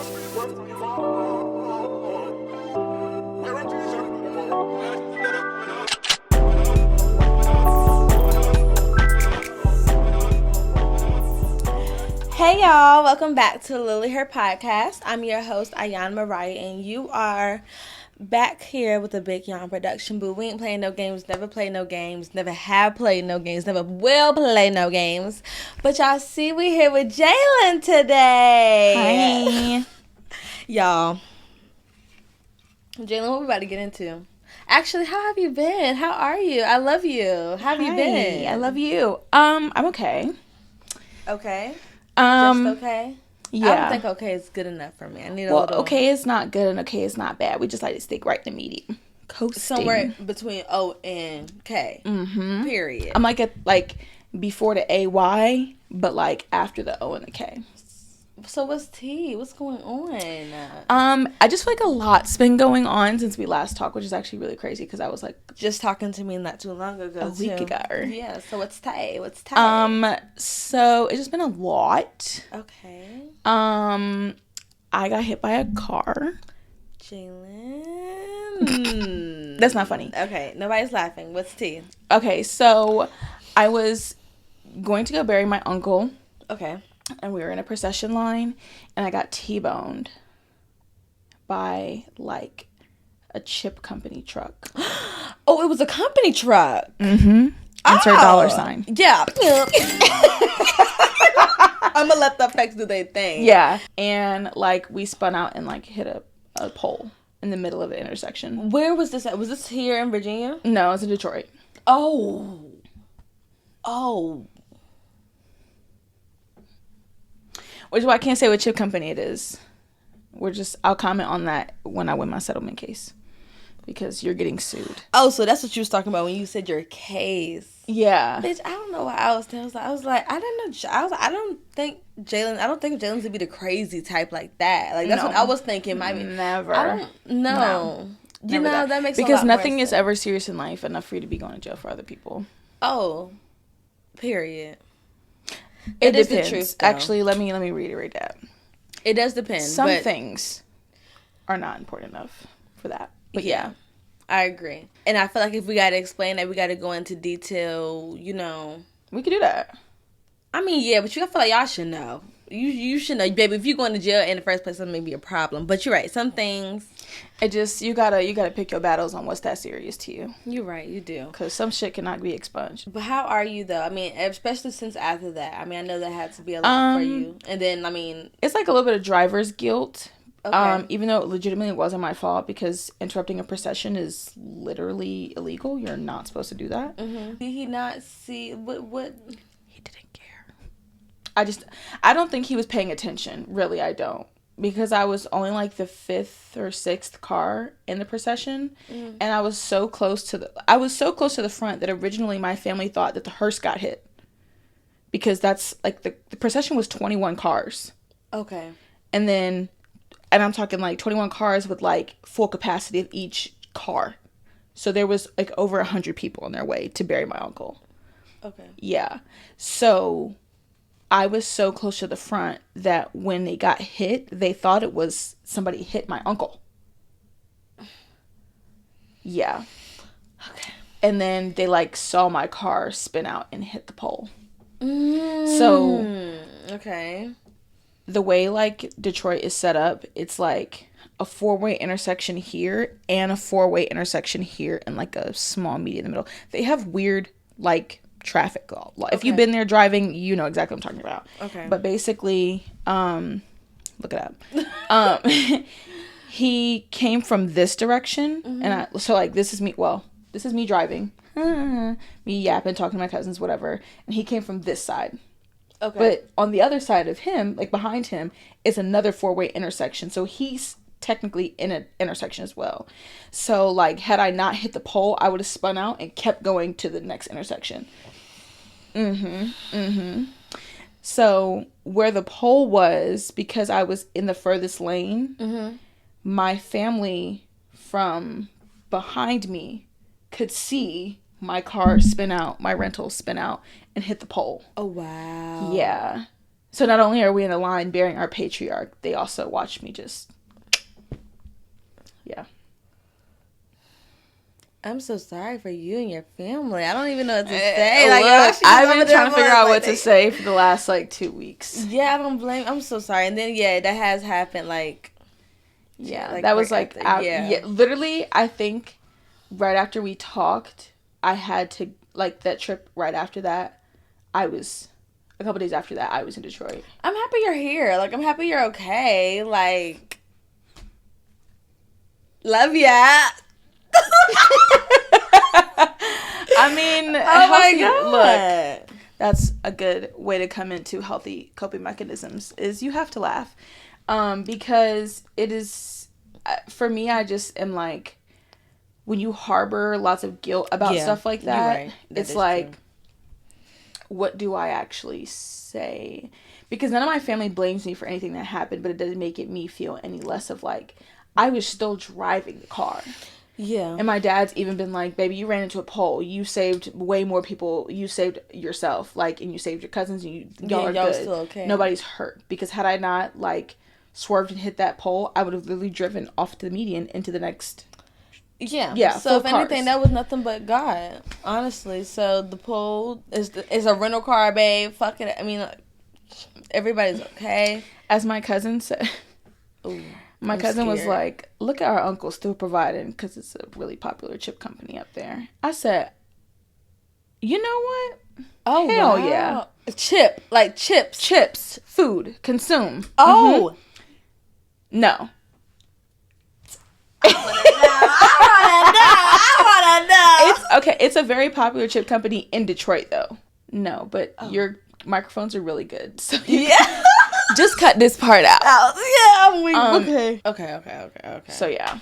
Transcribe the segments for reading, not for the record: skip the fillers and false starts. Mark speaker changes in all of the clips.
Speaker 1: Hey y'all, welcome back to Lily Her Podcast. I'm your host, Ayan Mariah, and you are back here with a Big Yawn production. But we ain't playing no games, never play no games, never have played no games, never will play no games. But y'all see we here with Jalyn today.
Speaker 2: Hi.
Speaker 1: Y'all. Jalyn, what we about to get into? Actually, how have you been? How are you? I love you. How have you been?
Speaker 2: I love you. I'm okay.
Speaker 1: Okay.
Speaker 2: Just
Speaker 1: okay?
Speaker 2: Yeah.
Speaker 1: I don't think okay is good enough for me. I need a little...
Speaker 2: okay is not good and okay is not bad. We just like to stick right in the medium. Coasting.
Speaker 1: Somewhere between O and K. Mm-hmm. Period.
Speaker 2: I'm like before the AY, but like after the O and the K.
Speaker 1: So what's T? What's going on?
Speaker 2: I just feel like a lot's been going on since we last talked, which is actually really crazy because I was like
Speaker 1: just talking to me not too long ago.
Speaker 2: A week ago.
Speaker 1: Yeah. So what's T?
Speaker 2: So it's just been a lot.
Speaker 1: Okay.
Speaker 2: I got hit by a car.
Speaker 1: Jalyn.
Speaker 2: That's not funny.
Speaker 1: Okay. Nobody's laughing. What's T?
Speaker 2: Okay. So I was going to go bury my uncle.
Speaker 1: Okay.
Speaker 2: And we were in a procession line, and I got T-boned by, like, a chip company truck.
Speaker 1: Oh, it was a company truck.
Speaker 2: Mm-hmm. Insert dollar sign.
Speaker 1: Yeah. I'm gonna let the effects do their thing.
Speaker 2: Yeah. And, like, we spun out and, like, hit a pole in the middle of the intersection.
Speaker 1: Where was this at? Was this here in Virginia?
Speaker 2: No, it was in Detroit.
Speaker 1: Oh.
Speaker 2: Which is why I can't say what chip company it is. I'll comment on that when I win my settlement case. Because you're getting sued.
Speaker 1: Oh, so that's what you was talking about when you said your case.
Speaker 2: Yeah.
Speaker 1: Bitch, I don't know what I was telling. I was like, I don't think Jalyn's would be the crazy type like that. Like, that's what I was thinking.
Speaker 2: Never.
Speaker 1: I don't know. You know, that makes
Speaker 2: because
Speaker 1: a lot
Speaker 2: nothing
Speaker 1: more
Speaker 2: is
Speaker 1: sense.
Speaker 2: ever serious in life enough for you to be going to jail for other people.
Speaker 1: Oh. Period.
Speaker 2: It
Speaker 1: is
Speaker 2: depends.
Speaker 1: the truth, though.
Speaker 2: Actually, let me reiterate that.
Speaker 1: It does depend.
Speaker 2: Some things are not important enough for that. But yeah.
Speaker 1: I agree. And I feel like if we got to explain that, we got to go into detail, you know.
Speaker 2: We could do that.
Speaker 1: I mean, yeah, but I feel like y'all should know. You should know, baby. If you're going to jail in the first place, that may be a problem. But you're right. Some things.
Speaker 2: You gotta pick your battles on what's that serious to you.
Speaker 1: You're right. You do.
Speaker 2: Because some shit cannot be expunged.
Speaker 1: But how are you, though? I mean, especially since after that. I mean, I know that had to be a lot for you. And then, I mean.
Speaker 2: It's like a little bit of driver's guilt.
Speaker 1: Okay.
Speaker 2: Even though it legitimately wasn't my fault because interrupting a procession is literally illegal. You're not supposed to do that.
Speaker 1: Mm-hmm. Did he not see what?
Speaker 2: He didn't care. I don't think he was paying attention. Really, I don't. Because I was only like the 5th or 6th car in the procession. Mm. And I was so close to the front that originally my family thought that the hearse got hit. Because that's like the procession was 21 cars.
Speaker 1: Okay.
Speaker 2: And I'm talking like 21 cars with like full capacity of each car. So there was like over 100 people on their way to bury my uncle.
Speaker 1: Okay.
Speaker 2: Yeah. So I was so close to the front that when they got hit, they thought it was somebody hit my uncle. Yeah.
Speaker 1: Okay.
Speaker 2: And then they like saw my car spin out and hit the pole.
Speaker 1: So. Okay.
Speaker 2: The way like Detroit is set up, it's like a 4-way intersection here and a 4-way intersection here and like a small median in the middle. They have weird like traffic. If you've been there driving, you know exactly what I'm talking about. Okay. But basically, look it up. He came from this direction, and this is me. Well, this is me driving, me yapping, talking to my cousins, whatever, and he came from this side. Okay. But on the other side of him, like behind him, is another 4-way intersection. So he's technically in an intersection as well. So like, had I not hit the pole, I would have spun out and kept going to the next intersection. So where the pole was, because I was in the furthest lane, my family from behind me could see my car spin out, my rental spin out, and hit the pole.
Speaker 1: Oh, wow.
Speaker 2: Yeah. So not only are we in a line bearing our patriarch, they also watch me just, yeah.
Speaker 1: I'm so sorry for you and your family. I don't even know what to say.
Speaker 2: I've been trying to figure out what to say for the last 2 weeks.
Speaker 1: Yeah, I don't blame. I'm so sorry. And then that has happened.
Speaker 2: That was literally. I think right after we talked, I had to that trip. Right after that, I was a couple days after that. I was in Detroit.
Speaker 1: I'm happy you're here. I'm happy you're okay. Love ya.
Speaker 2: I mean,
Speaker 1: my God.
Speaker 2: Look, that's a good way to come into healthy coping mechanisms is you have to laugh. Because it is, for me, I just am when you harbor lots of guilt about stuff like that,
Speaker 1: right.
Speaker 2: It's true. What do I actually say? Because none of my family blames me for anything that happened, but it doesn't make me feel any less of I was still driving the car.
Speaker 1: Yeah.
Speaker 2: And my dad's even been baby, you ran into a pole. You saved way more people. You saved yourself. And you saved your cousins. And y'all are good.
Speaker 1: Still okay.
Speaker 2: Nobody's hurt. Because had I not, swerved and hit that pole, I would have literally driven off to the median into the next...
Speaker 1: Yeah. So, if anything, that was nothing but God. Honestly. So, the pole is a rental car, babe. Fuck it. I mean, everybody's okay.
Speaker 2: As my cousin said...
Speaker 1: Ooh.
Speaker 2: My cousin was like, look at our uncle still providing because it's a really popular chip company up there. I said, you know what?
Speaker 1: Oh,
Speaker 2: hell
Speaker 1: wow.
Speaker 2: Yeah.
Speaker 1: Chips.
Speaker 2: Chips. Food. Consume.
Speaker 1: Oh.
Speaker 2: Mm-hmm. No.
Speaker 1: I want to know.
Speaker 2: It's a very popular chip company in Detroit, though. No, but your microphones are really good. So
Speaker 1: yeah.
Speaker 2: Just cut this part out.
Speaker 1: Yeah, I'm weak. Okay.
Speaker 2: So, yeah.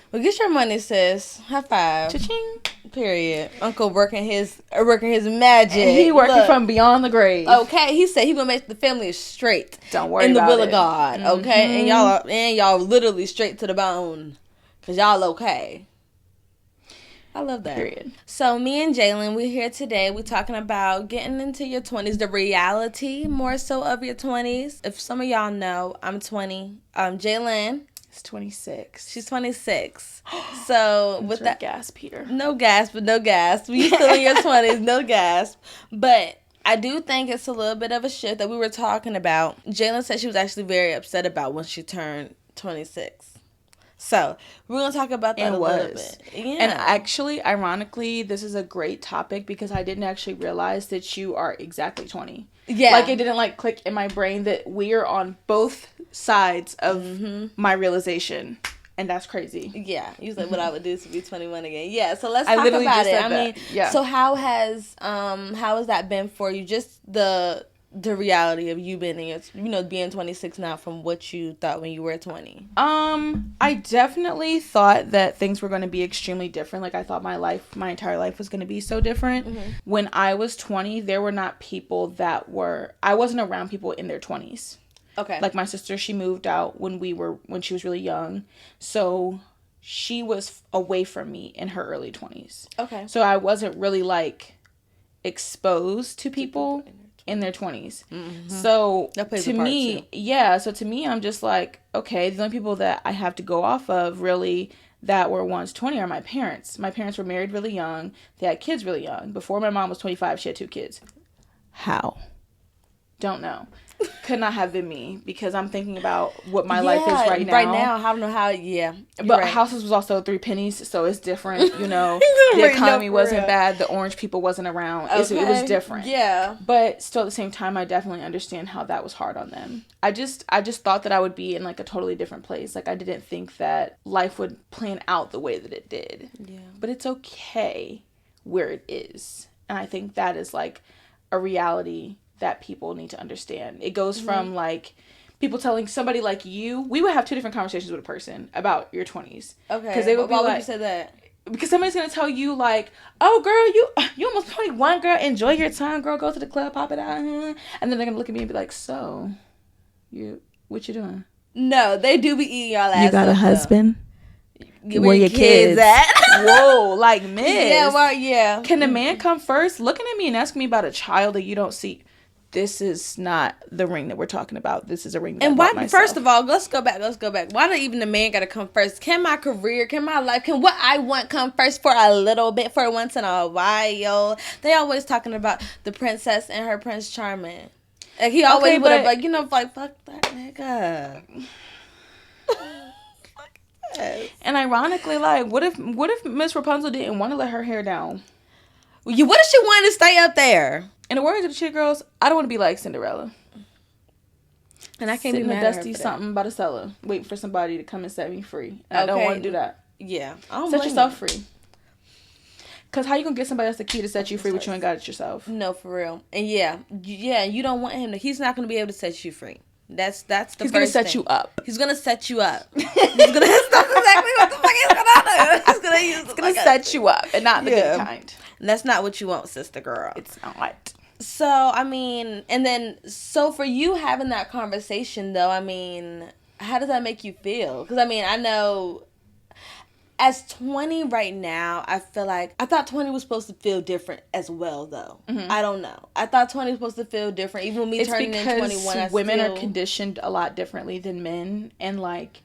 Speaker 1: Well, get your money, sis. High five.
Speaker 2: Cha-ching.
Speaker 1: Period. Uncle working his magic.
Speaker 2: And he working from beyond the grave.
Speaker 1: Okay, he said he gonna make the family straight.
Speaker 2: Don't worry
Speaker 1: in the
Speaker 2: about
Speaker 1: will
Speaker 2: it.
Speaker 1: of God.
Speaker 2: Mm-hmm.
Speaker 1: Okay, and y'all literally straight to the bone, cause y'all okay. I love that.
Speaker 2: Period.
Speaker 1: So me and Jalyn, we're here today. We're talking about getting into your 20s, the reality more so of your 20s. If some of y'all know, I'm 20. Jalyn
Speaker 2: is 26.
Speaker 1: She's 26. So with that
Speaker 2: gasp, Peter.
Speaker 1: No gasp, but no gasp. You still in your 20s, no gasp. But I do think it's a little bit of a shift that we were talking about. Jalyn said she was actually very upset about when she turned 26. So, we're going to talk about that a little bit. Yeah.
Speaker 2: And actually, ironically, this is a great topic because I didn't actually realize that you are exactly 20.
Speaker 1: Yeah.
Speaker 2: It didn't, click in my brain that we are on both sides of my realization. And that's crazy.
Speaker 1: Yeah. You was like, what I would do to be 21 again. Yeah, so let's talk about it. So how has that been for you? Just the reality of you being being 26 now from what you thought when you were 20.
Speaker 2: I definitely thought that things were going to be extremely different. I thought my entire life was going to be so different. Mm-hmm. When I was 20, there were not people I wasn't around people in their 20s.
Speaker 1: Okay.
Speaker 2: My sister, she moved out when she was really young. So she was away from me in her early 20s.
Speaker 1: Okay.
Speaker 2: So I wasn't really exposed to people in their 20s. Mm-hmm. So to me, I'm just okay, the only people that I have to go off of really that were once 20 are my parents. My parents were married really young. They had kids really young. Before my mom was 25, she had 2 kids. How? Don't know. Could not have been me because I'm thinking about what my life is right now.
Speaker 1: Right now, I don't know how. Yeah,
Speaker 2: but right. Houses was also 3 pennies, so it's different. The economy wasn't bad. The orange people wasn't around. Okay. It was different.
Speaker 1: Yeah,
Speaker 2: but still at the same time, I definitely understand how that was hard on them. I just thought that I would be in a totally different place. I didn't think that life would plan out the way that it did.
Speaker 1: Yeah,
Speaker 2: but it's okay where it is, and I think that is a reality that people need to understand. It goes from people telling somebody like you, we would have 2 different conversations with a person about your 20s.
Speaker 1: Okay.
Speaker 2: Because they would be
Speaker 1: why would you say that?
Speaker 2: Because somebody's going to tell you oh girl, you almost 21, girl, enjoy your time, girl, go to the club, pop it out. And then they're going to look at me and be so, what you doing? No, they do be eating y'all ass.
Speaker 1: You got a husband?
Speaker 2: Where your kids at? Whoa, miss.
Speaker 1: Yeah, well, yeah.
Speaker 2: Can the man come first? Looking at me and asking me about a child that you don't see. this is not the ring that we're talking about. This is a ring that
Speaker 1: and
Speaker 2: I bought
Speaker 1: why?
Speaker 2: myself.
Speaker 1: First of all, let's go back. Why do even the man gotta come first? Can my career, can my life, can what I want come first for a little bit, for once in a while? They always talking about the princess and her Prince Charming. Like he always would have, like, you know, like, fuck that nigga.
Speaker 2: And ironically, like, what if Miss Rapunzel didn't want to let her hair down?
Speaker 1: What if she wanted to stay up there?
Speaker 2: In the words of the Chick Girls, I don't want to be like Cinderella.
Speaker 1: And I can't
Speaker 2: Sit
Speaker 1: be
Speaker 2: in a
Speaker 1: mad at
Speaker 2: dusty
Speaker 1: her for
Speaker 2: something by the cellar, waiting for somebody to come and set me free. And I don't want to do that.
Speaker 1: Yeah, I don't
Speaker 2: set
Speaker 1: blame
Speaker 2: yourself
Speaker 1: you.
Speaker 2: free. Cause how you gonna get somebody else the key to set you free, but you ain't got it yourself?
Speaker 1: No, for real. And you don't want him to. He's not gonna be able to set you free. That's the
Speaker 2: He's gonna set you up.
Speaker 1: He's gonna set you up. He's gonna. That's exactly what the fuck he's gonna do. He's gonna
Speaker 2: set you up, and not the good kind.
Speaker 1: And that's not what you want, sister girl.
Speaker 2: It's not.
Speaker 1: So I mean, and then so for you having that conversation though, I mean, how does that make you feel? Because I mean, I know. As 20 right now, I feel like I thought 20 was supposed to feel different as well, though. Mm-hmm. I don't know. I thought 20 was supposed to feel different, even with me turning in 21.
Speaker 2: Women are conditioned a lot differently than men, and like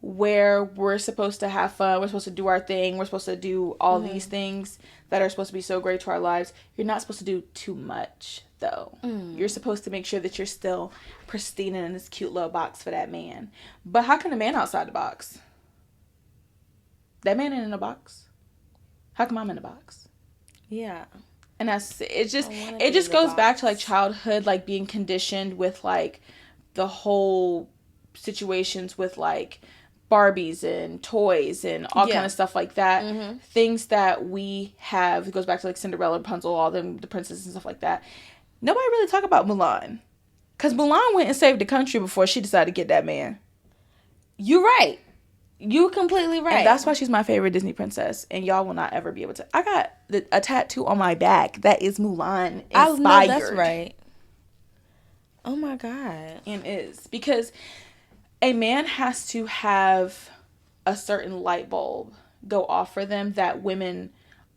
Speaker 2: where we're supposed to have fun, we're supposed to do our thing, we're supposed to do all these things that are supposed to be so great to our lives. You're not supposed to do too much, though. You're supposed to make sure that you're still pristine in this cute little box for that man. But how can a man outside the box? That man ain't in a box. How come I'm in a box?
Speaker 1: Yeah.
Speaker 2: And it just goes back to like childhood, like being conditioned with like the whole situations with like Barbies and toys and all kind of stuff like that. Mm-hmm. Things that we have, it goes back to like Cinderella, Rapunzel, all the princesses and stuff like that. Nobody really talk about Mulan. Because Mulan went and saved the country before she decided to get that man.
Speaker 1: You're right. You're completely right.
Speaker 2: And that's why she's my favorite Disney princess. And y'all will not ever be able to. I got a tattoo on my back that is Mulan inspired.
Speaker 1: I know that's right. Oh my God.
Speaker 2: And is. Because a man has to have a certain light bulb go off for them that women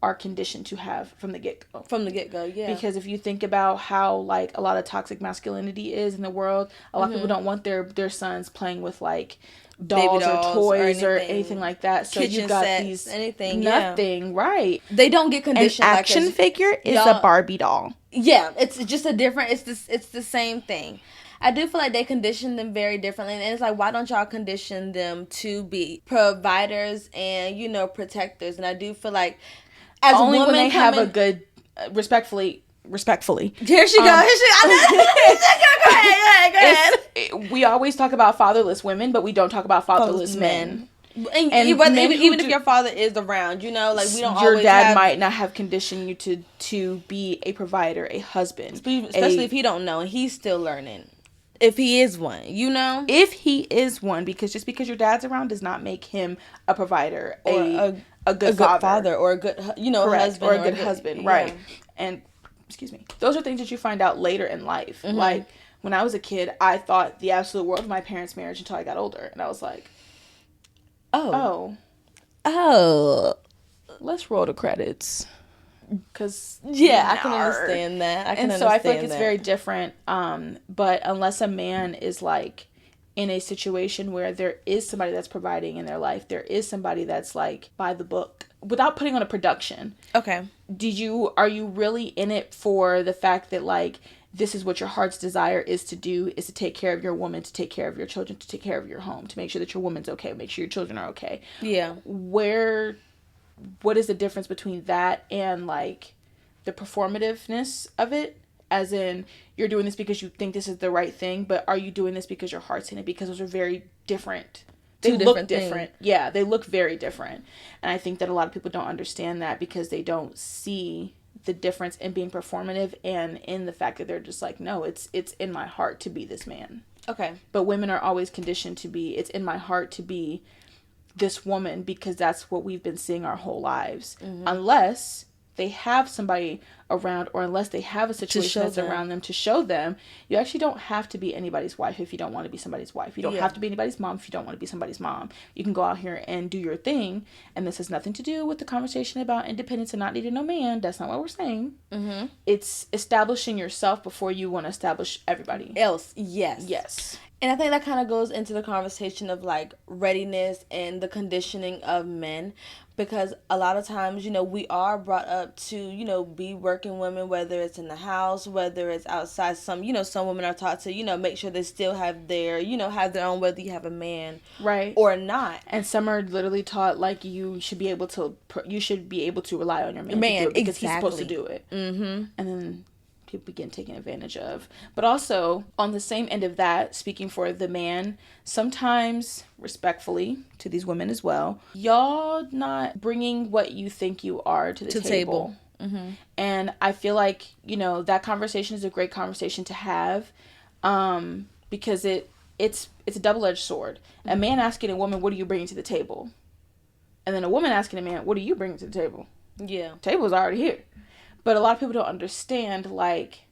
Speaker 2: are conditioned to have from the get-go.
Speaker 1: From the get-go, yeah.
Speaker 2: Because if you think about how like a lot of toxic masculinity is in the world, a lot of people don't want their sons playing with like dolls or toys or anything like that. So you got sets, these nothing, right?
Speaker 1: They don't get conditioned.
Speaker 2: An action figure is a Barbie doll.
Speaker 1: Yeah, it's just a different. It's the same thing. I do feel like they condition them very differently, and it's like, why don't y'all condition them to be providers and protectors? And I do feel like as
Speaker 2: only
Speaker 1: women
Speaker 2: when they have a good respectfully.
Speaker 1: Here she goes. Go ahead.
Speaker 2: We always talk about fatherless women, but we don't talk about fatherless men.
Speaker 1: And even if your father is around, like we don't.
Speaker 2: Your dad might not have conditioned you to be a provider, a husband,
Speaker 1: especially if he don't know and he's still learning. If he is one,
Speaker 2: if he is one, because just because your dad's around does not make him a provider or a good father
Speaker 1: or a good
Speaker 2: correct,
Speaker 1: husband
Speaker 2: or a good husband, right? And excuse me, those are things that you find out later in life. Mm-hmm. Like when I was a kid, I thought the absolute world of my parents' marriage until I got older, and I was like, oh, let's roll the credits. Because
Speaker 1: I can understand that.
Speaker 2: So I feel like it's very different. But unless a man is like in a situation where there is somebody that's providing in their life, there is somebody that's like by the book without putting on a production.
Speaker 1: Okay.
Speaker 2: Are you really in it for the fact that like this is what your heart's desire is to do, is to take care of your woman, to take care of your children, to take care of your home, to make sure that your woman's okay, make sure your children are okay.
Speaker 1: Yeah.
Speaker 2: What is the difference between that and like the performativeness of it? As in, you're doing this because you think this is the right thing, but are you doing this because your heart's in it? Because those are very different. They look different. Yeah, they look very different. And I think that a lot of people don't understand that because they don't see the difference in being performative and in the fact that they're just like, no, it's in my heart to be this man.
Speaker 1: Okay.
Speaker 2: But women are always conditioned to be, it's in my heart to be this woman because that's what we've been seeing our whole lives. Mm-hmm. Unless they have somebody around, or unless they have a situation that's around them to show them, you actually don't have to be anybody's wife if you don't want to be somebody's wife. You don't have to be anybody's mom if you don't want to be somebody's mom. You can go out here and do your thing, and this has nothing to do with the conversation about independence and not needing no man. That's not what we're saying. Mm-hmm. It's establishing yourself before you want to establish everybody
Speaker 1: else. Yes.
Speaker 2: Yes.
Speaker 1: And I think that kind of goes into the conversation of, like, readiness and the conditioning of men. Because a lot of times, you know, we are brought up to, you know, be working women, whether it's in the house, whether it's outside. Some women are taught to, you know, make sure they still have their own, whether you have a man
Speaker 2: right
Speaker 1: or not.
Speaker 2: And some are literally taught, like, you should be able to rely on your man to do it because he's supposed to do it. Mm-hmm. And then people begin taken advantage of. But also, on the same end of that, speaking for the man, sometimes, respectfully to these women as well, y'all not bringing what you think you are to the table. Mm-hmm. And I feel like, you know, that conversation is a great conversation to have, because it's a double-edged sword. Mm-hmm. A man asking a woman, what are you bringing to the table? And then a woman asking a man, what are you bringing to the table? Yeah. The table's already here. But a lot of people don't understand, like,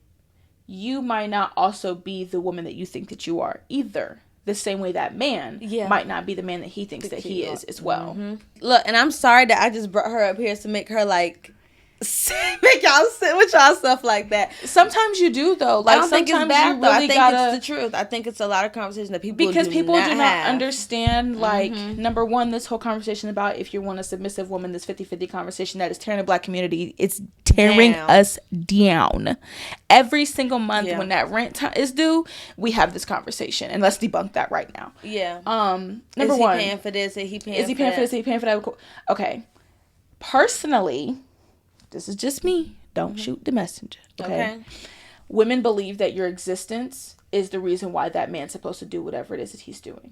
Speaker 2: you might not also be the woman that you think that you are either. The same way that man might not be the man that he thinks that he is as well.
Speaker 1: Mm-hmm. Look, and I'm sorry that I just brought her up here to make her, like, make y'all sit with y'all stuff like that.
Speaker 2: Sometimes you do, though. Like,
Speaker 1: I don't think it's bad, though. I think
Speaker 2: it's
Speaker 1: the truth. I think it's a lot of conversation that people
Speaker 2: do not
Speaker 1: have.
Speaker 2: understand, like, number one, this whole conversation about if you want a submissive woman, this 50-50 conversation that is tearing the Black community, it's tearing us down. Every single month when that rent is due, we have this conversation, and let's debunk that right now.
Speaker 1: Yeah.
Speaker 2: Number one,
Speaker 1: is he paying for this? Is he paying
Speaker 2: for this? Is he paying for that? Okay. Personally, this is just me. Don't shoot the messenger. Okay. Women believe that your existence is the reason why that man's supposed to do whatever it is that he's doing.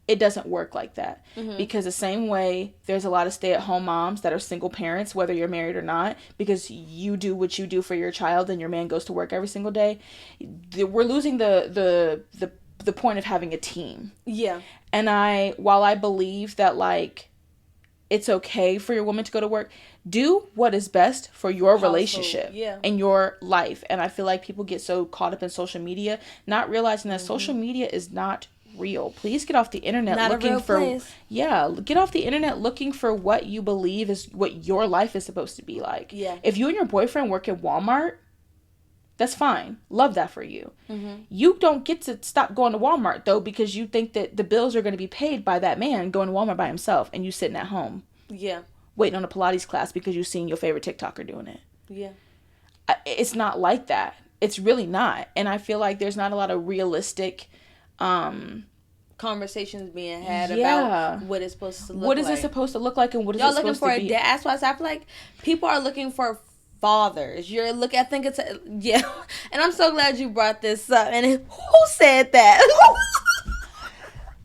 Speaker 2: It doesn't work like that. Mm-hmm. Because the same way there's a lot of stay-at-home moms that are single parents, whether you're married or not, because you do what you do for your child and your man goes to work every single day. We're losing the point of having a team. Yeah. And while I believe that, like, it's okay for your woman to go to work, do what is best for your relationship and your life. And I feel like people get so caught up in social media, not realizing that social media is not real. Please get off the internet looking for get off the internet looking for what you believe is what your life is supposed to be like. Yeah. If you and your boyfriend work at Walmart, that's fine. Love that for you. Mm-hmm. You don't get to stop going to Walmart, though, because you think that the bills are going to be paid by that man going to Walmart by himself and you sitting at home. Yeah. Waiting on a Pilates class because you've seen your favorite TikToker doing it. Yeah. It's not like that. It's really not. And I feel like there's not a lot of realistic
Speaker 1: conversations being had about what it's supposed to look like.
Speaker 2: What is it supposed to look like and what is it supposed to be?
Speaker 1: Y'all looking for a dad. That's why I feel like people are looking for fathers. I think it's and I'm so glad you brought this up. And who said that?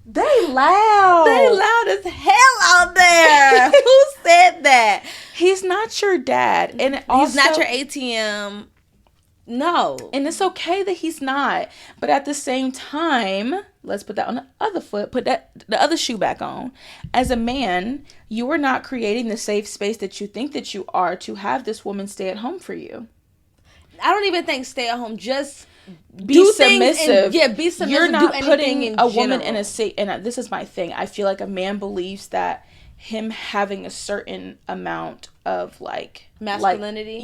Speaker 2: They loud
Speaker 1: as hell out there. Who said that?
Speaker 2: He's not your dad, and also,
Speaker 1: he's not your ATM. No.
Speaker 2: And it's okay that he's not, but at the same time, let's put that on the other foot, put the other shoe back on. As a man, you are not creating the safe space that you think that you are to have this woman stay at home for you.
Speaker 1: I don't even think stay at home, just
Speaker 2: be submissive.
Speaker 1: Be submissive.
Speaker 2: You're not putting a woman in a state, and this is my thing. I feel like a man believes that him having a certain amount of, like,
Speaker 1: masculinity.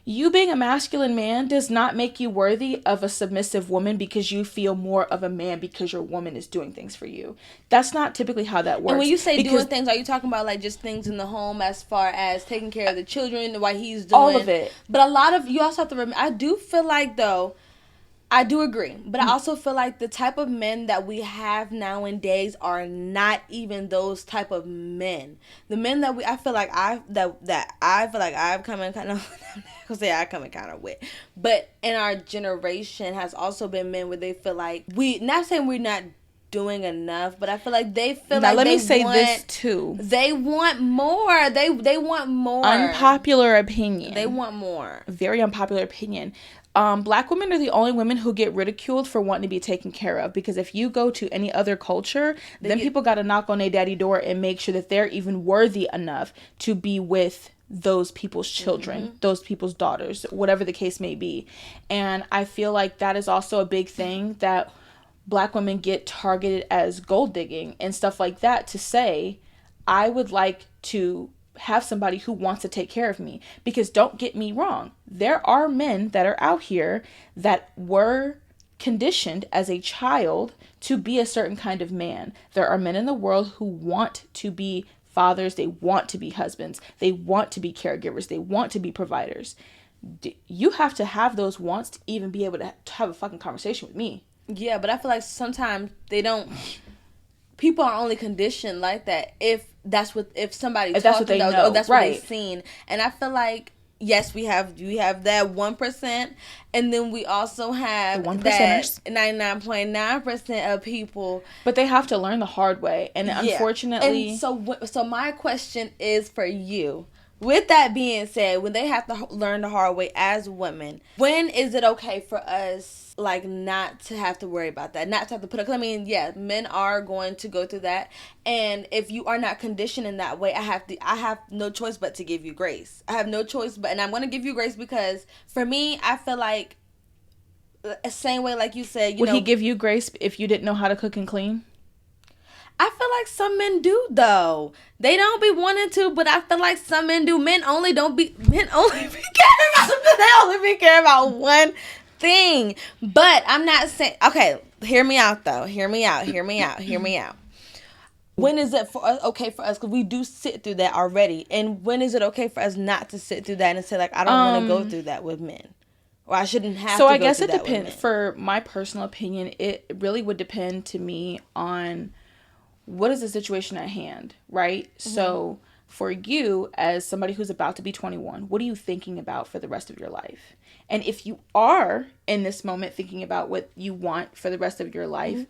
Speaker 2: You being a masculine man does not make you worthy of a submissive woman because you feel more of a man because your woman is doing things for you. That's not typically how that works.
Speaker 1: And when you say doing things, are you talking about, like, just things in the home as far as taking care of the children, why he's doing
Speaker 2: all of it?
Speaker 1: But you also have to remember, I do feel like, though, I do agree, but I also feel like the type of men that we have nowadays are not even those type of men. The men that I feel like I've come in kind of, I come in kind of with, but in our generation has also been men where they feel like not saying we're not doing enough, but I feel like they feel
Speaker 2: now,
Speaker 1: like
Speaker 2: let me say this too.
Speaker 1: They want more. They want more.
Speaker 2: Unpopular opinion.
Speaker 1: They want more.
Speaker 2: Very unpopular opinion. Black women are the only women who get ridiculed for wanting to be taken care of, because if you go to any other culture, then people got to knock on their daddy door and make sure that they're even worthy enough to be with those people's children, those people's daughters, whatever the case may be. And I feel like that is also a big thing that Black women get targeted as gold digging and stuff like that, to say, I would like to have somebody who wants to take care of me. Because don't get me wrong, there are men that are out here that were conditioned as a child to be a certain kind of man. There are men in the world who want to be fathers, they want to be husbands, they want to be caregivers, they want to be providers. You have to have those wants to even be able to have a fucking conversation with me.
Speaker 1: Yeah, but I feel like sometimes people are only conditioned like that if somebody
Speaker 2: if that's what they know,
Speaker 1: or that's
Speaker 2: right.
Speaker 1: what they've seen. And I feel like, yes, we have that 1%, and then we also have that 99.9% of people.
Speaker 2: But they have to learn the hard way, and unfortunately.
Speaker 1: And so my question is for you. With that being said, when they have to learn the hard way as women, when is it okay for us, like, not to have to worry about that, not to have to put up? 'Cause I mean, yeah, men are going to go through that, and if you are not conditioned in that way, I have no choice but to give you grace. I have no choice but, and I'm going to give you grace because for me, I feel like the same way, like you said,
Speaker 2: would he give you grace if you didn't know how to cook and clean?
Speaker 1: I feel like some men do, though. They don't be wanting to, but I feel like some men do. Men only be caring about one thing. But I'm not saying, okay, hear me out, though. Hear me out. When is it okay for us? Because we do sit through that already. And when is it okay for us not to sit through that and say, like, I don't want to go through that with men? Or I shouldn't have to go through that with men. So I guess it depends.
Speaker 2: For my personal opinion, it really would depend to me on what is the situation at hand, right? Mm-hmm. So for you, as somebody who's about to be 21, what are you thinking about for the rest of your life? And if you are in this moment thinking about what you want for the rest of your life,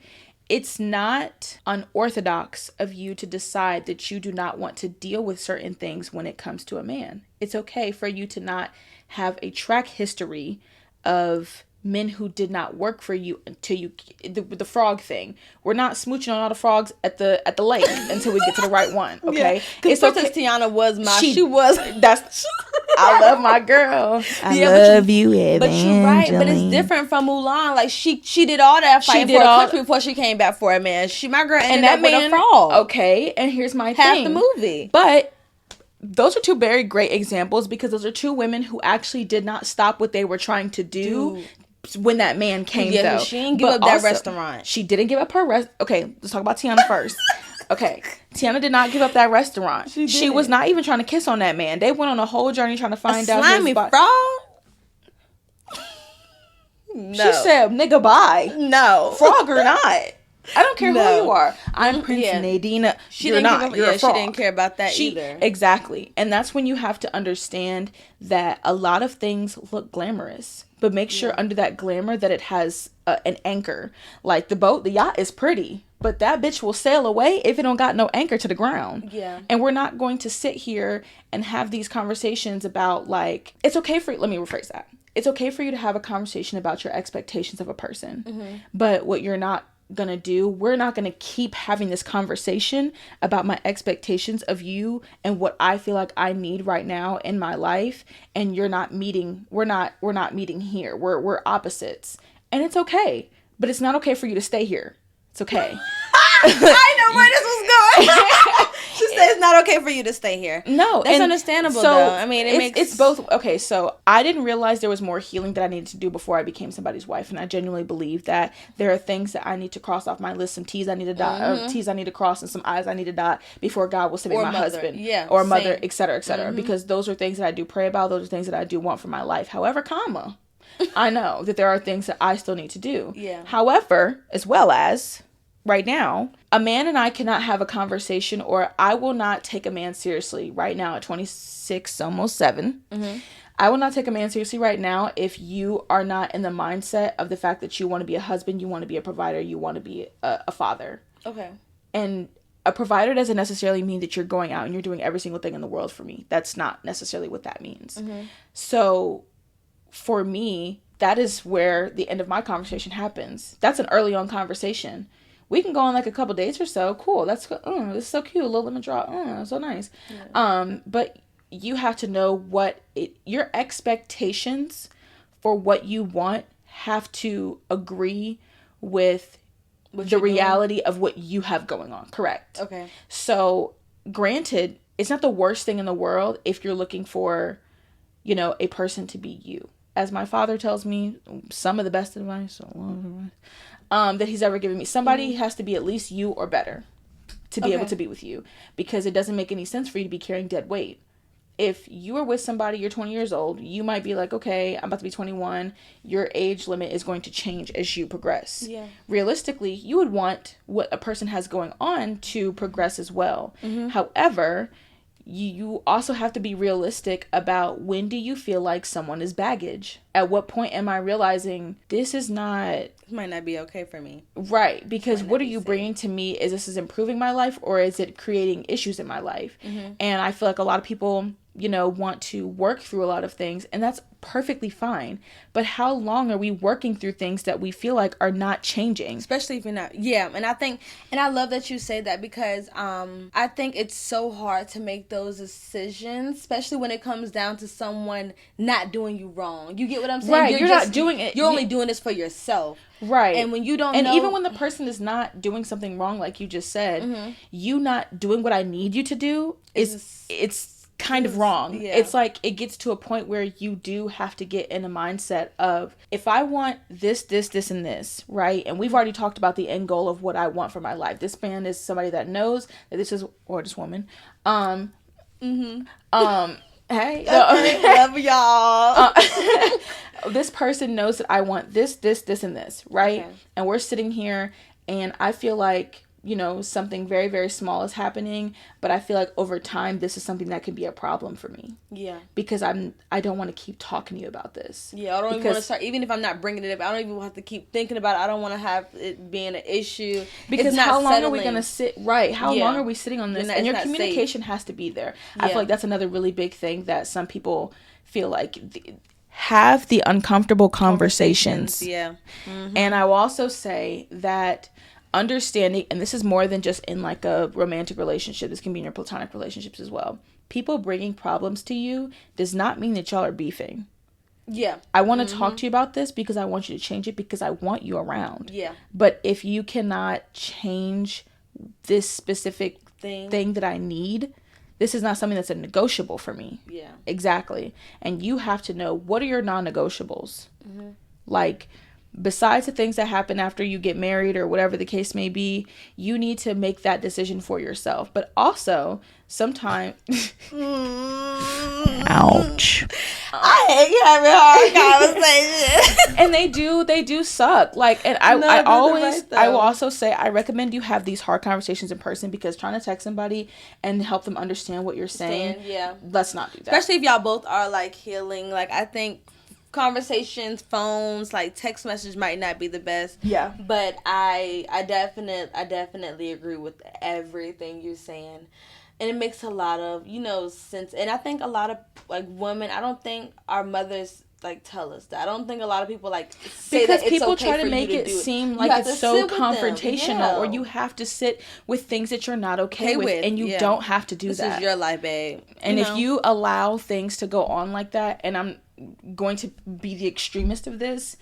Speaker 2: it's not unorthodox of you to decide that you do not want to deal with certain things when it comes to a man. It's okay for you to not have a track history of men who did not work for you until you the frog thing. We're not smooching on all the frogs at the lake until we get to the right one. Okay,
Speaker 1: because Princess Tiana was
Speaker 2: that's I love my girl. I love you, Evangeline.
Speaker 1: But you're right. But it's different from Mulan. Like she did all that fighting for a country before she came back for a man. My girl ended up with a frog.
Speaker 2: Okay, and here's my thing.
Speaker 1: Half the movie,
Speaker 2: but. Those are two very great examples because those are two women who actually did not stop what they were trying to do when that man came, though.
Speaker 1: She didn't give up that restaurant.
Speaker 2: She didn't give up her Okay, let's talk about Tiana first. Okay, Tiana did not give up that restaurant. She was not even trying to kiss on that man. They went on a whole journey trying to find out
Speaker 1: slimy frog?
Speaker 2: No. She said, nigga, bye.
Speaker 1: No.
Speaker 2: Frog or not. I don't care who you are. I'm Prince Nadina. You're not. You're a frog.
Speaker 1: She didn't care about that either.
Speaker 2: Exactly. And that's when you have to understand that a lot of things look glamorous. But make sure under that glamour that it has an anchor. Like the yacht is pretty. But that bitch will sail away if it don't got no anchor to the ground.
Speaker 1: Yeah.
Speaker 2: And we're not going to sit here and have these conversations about, like, it's okay for, let me rephrase that. It's okay for you to have a conversation about your expectations of a person. Mm-hmm. But what you're not gonna do, we're not gonna keep having this conversation about my expectations of you and what I feel like I need right now in my life, and we're not meeting here. We're opposites, and it's okay, but it's not okay for you to stay here. It's okay.
Speaker 1: I know where this was going. She said it's not okay for you to stay here.
Speaker 2: No,
Speaker 1: that's understandable, though. I mean,
Speaker 2: it's both. Okay, so I didn't realize there was more healing that I needed to do before I became somebody's wife, and I genuinely believe that there are things that I need to cross off my list, some T's I need to dot, T's I need to cross, and some I's I need to dot before God will send me my husband, or mother, etc., etc. Because those are things that I do pray about. Those are things that I do want for my life. However, I know that there are things that I still need to do.
Speaker 1: Yeah.
Speaker 2: However, as well as right now, a man and I cannot have a conversation, or I will not take a man seriously right now at 26, almost 7. Mm-hmm. I will not take a man seriously right now if you are not in the mindset of the fact that you want to be a husband, you want to be a provider, you want to be a father.
Speaker 1: Okay.
Speaker 2: And a provider doesn't necessarily mean that you're going out and you're doing every single thing in the world for me. That's not necessarily what that means. Mm-hmm. So for me, that is where the end of my conversation happens. That's an early on conversation. We can go on like a couple dates or so. Cool. That's good. This is so cute. A little lemon drop. So nice. Yeah. But you have to know your expectations for what you want have to agree with the reality of what you have going on. Correct.
Speaker 1: Okay.
Speaker 2: So, granted, it's not the worst thing in the world if you're looking for, a person to be you. As my father tells me, some of the best advice, that he's ever given me. Somebody has to be at least you or better to be able to be with you, because it doesn't make any sense for you to be carrying dead weight. If you are with somebody, you're 20 years old, you might be like, okay, I'm about to be 21. Your age limit is going to change as you progress.
Speaker 1: Yeah.
Speaker 2: Realistically, you would want what a person has going on to progress as well. However, you also have to be realistic about, when do you feel like someone is baggage? At what point am I realizing this
Speaker 1: might not be okay for me?
Speaker 2: Right, because what are you bringing to me? Is this improving my life, or is it creating issues in my life? And I feel like a lot of people, want to work through a lot of things, and that's perfectly fine. But how long are we working through things that we feel like are not changing?
Speaker 1: Especially if you're not. Yeah, and I love that you say that, because I think it's so hard to make those decisions, especially when it comes down to someone not doing you wrong. You get what I'm saying?
Speaker 2: Right, you're not doing it.
Speaker 1: You're only doing this for yourself.
Speaker 2: Right.
Speaker 1: And when you don't
Speaker 2: know. And even when the
Speaker 1: Mm-hmm.
Speaker 2: person is not doing something wrong, like you just said, you not doing what I need you to do it's kind of wrong.
Speaker 1: Yeah.
Speaker 2: It's like, it gets to a point where you do have to get in a mindset of, if I want this, and this, right? And we've already talked about the end goal of what I want for my life. This man is somebody that knows that this is, or this woman, hey,
Speaker 1: Love y'all.
Speaker 2: This person knows that I want this, and this, right? Okay. And we're sitting here, and I feel like, something very, very small is happening, but I feel like over time, this is something that could be a problem for me.
Speaker 1: Yeah.
Speaker 2: Because I don't want to keep talking to you about this.
Speaker 1: Yeah, I don't even want to start, even if I'm not bringing it up, I don't even have to keep thinking about it. I don't want to have it being an issue.
Speaker 2: Because how long are we going to sit, right? How long are we sitting on this? And your communication has to be there. Yeah. I feel like that's another really big thing that some people feel like, have the uncomfortable conversations.
Speaker 1: Yeah.
Speaker 2: And I will also say that understanding, and this is more than just in like a romantic relationship, this can be in your platonic relationships as well. People bringing problems to you does not mean that y'all are beefing.
Speaker 1: Yeah.
Speaker 2: I want to talk to you about this because I want you to change it, because I want you around.
Speaker 1: Yeah.
Speaker 2: But if you cannot change this specific thing that I need, this is not something that's a negotiable for me.
Speaker 1: Yeah.
Speaker 2: Exactly. And you have to know, what are your non-negotiables? Like, besides the things that happen after you get married or whatever the case may be, you need to make that decision for yourself. But also, sometimes ouch,
Speaker 1: I hate having hard conversations.
Speaker 2: And they do suck. Like, and I will also say, I recommend you have these hard conversations in person, because trying to text somebody and help them understand what you're saying, let's not do that.
Speaker 1: Especially if y'all both are like healing. Like, I think conversations, phones, like text message might not be the best.
Speaker 2: Yeah.
Speaker 1: But I definitely agree with everything you're saying. And it makes a lot of, sense. And I think a lot of, like, women, I don't think our mothers, like, tell us that. I don't think a lot of people, like, say
Speaker 2: because
Speaker 1: that it's
Speaker 2: people
Speaker 1: okay
Speaker 2: try to
Speaker 1: for
Speaker 2: make
Speaker 1: you
Speaker 2: it
Speaker 1: do
Speaker 2: seem
Speaker 1: it.
Speaker 2: like it's so confrontational, or you have to sit with things that you're not okay with, and you don't have to do that.
Speaker 1: This is your life, babe.
Speaker 2: And if you allow things to go on like that, and I'm going to be the extremist of this,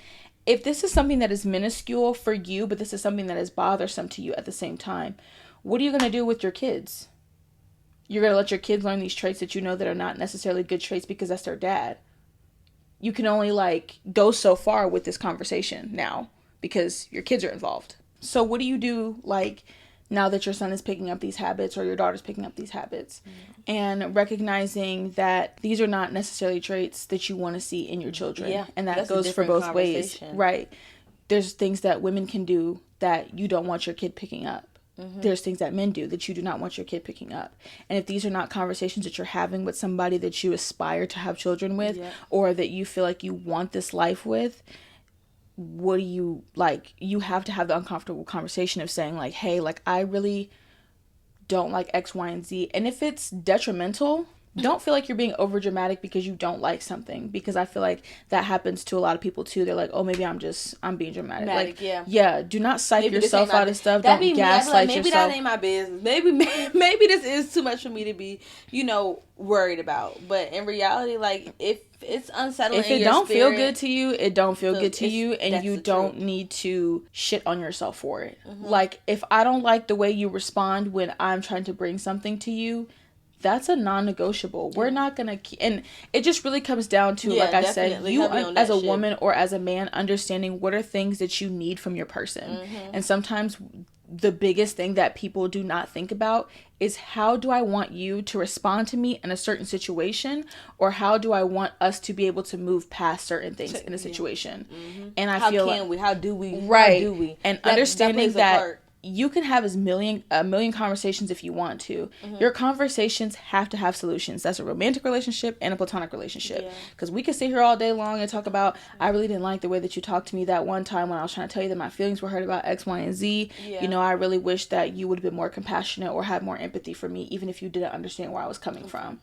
Speaker 2: if this is something that is minuscule for you, but this is something that is bothersome to you at the same time, what are you going to do with your kids? You're going to let your kids learn these traits that that are not necessarily good traits because that's their dad. You can only, like, go so far with this conversation now because your kids are involved. So what do you do, like, now that your son is picking up these habits, or your daughter's picking up these habits, and recognizing that these are not necessarily traits that you want to see in your children.
Speaker 1: Yeah,
Speaker 2: and that goes for both ways. Right. There's things that women can do that you don't want your kid picking up. There's things that men do that you do not want your kid picking up. And if these are not conversations that you're having with somebody that you aspire to have children with, or that you feel like you want this life with, what do you, like, you have to have the uncomfortable conversation of saying, like, hey, like, I really don't like X, Y, and Z. And if it's detrimental, don't feel like you're being over dramatic because you don't like something, because I feel like that happens to a lot of people too. They're like, oh, maybe I'm being dramatic. Like, yeah, do not psych yourself out of stuff. Don't gaslight yourself.
Speaker 1: Maybe that ain't my business. Maybe this is too much for me to be, worried about. But in reality, like, if it's unsettling,
Speaker 2: if it don't feel good to you, it don't feel good to you, and you don't need to shit on yourself for it. Like, if I don't like the way you respond when I'm trying to bring something to you, that's a non-negotiable. We're not gonna and it just really comes down to, like I said, you as a woman or as a man understanding what are things that you need from your person. And sometimes the biggest thing that people do not think about is, how do I want you to respond to me in a certain situation, or how do I want us to be able to move past certain things in a situation. And I feel
Speaker 1: how do we
Speaker 2: and understanding that you can have a million conversations if you want to. Your conversations have to have solutions. That's a romantic relationship and a platonic relationship. Because we can sit here all day long and talk about, I really didn't like the way that you talked to me that one time when I was trying to tell you that my feelings were hurt about X, Y, and Z. I really wish that you would have been more compassionate or had more empathy for me, even if you didn't understand where I was coming from.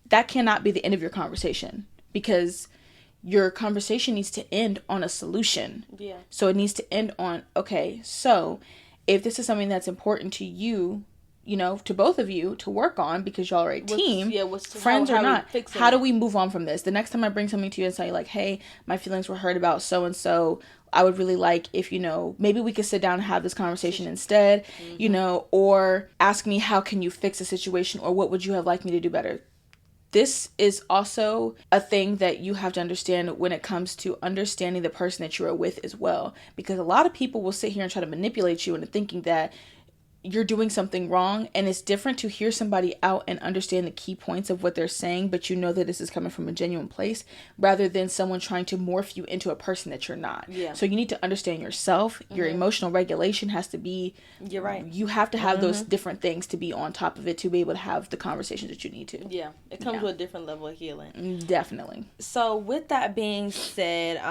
Speaker 2: That cannot be the end of your conversation, because your conversation needs to end on a solution. So it needs to end on, okay, so if this is something that's important to you, to both of you to work on, because y'all are a team, friends or not, how do we move on from this? The next time I bring something to you and say, like, hey, my feelings were hurt about so-and-so, I would really like if, maybe we could sit down and have this conversation instead, or ask me, how can you fix a situation, or what would you have liked me to do better? This is also a thing that you have to understand when it comes to understanding the person that you are with as well. Because a lot of people will sit here and try to manipulate you into thinking that you're doing something wrong, and it's different to hear somebody out and understand the key points of what they're saying, but you know that this is coming from a genuine place, rather than someone trying to morph you into a person that you're not. So you need to understand yourself. Your emotional regulation has to be,
Speaker 1: you're right,
Speaker 2: you have to have those different things to be on top of it to be able to have the conversations that you need to.
Speaker 1: It comes with a different level of healing.
Speaker 2: Definitely.
Speaker 1: So with that being said,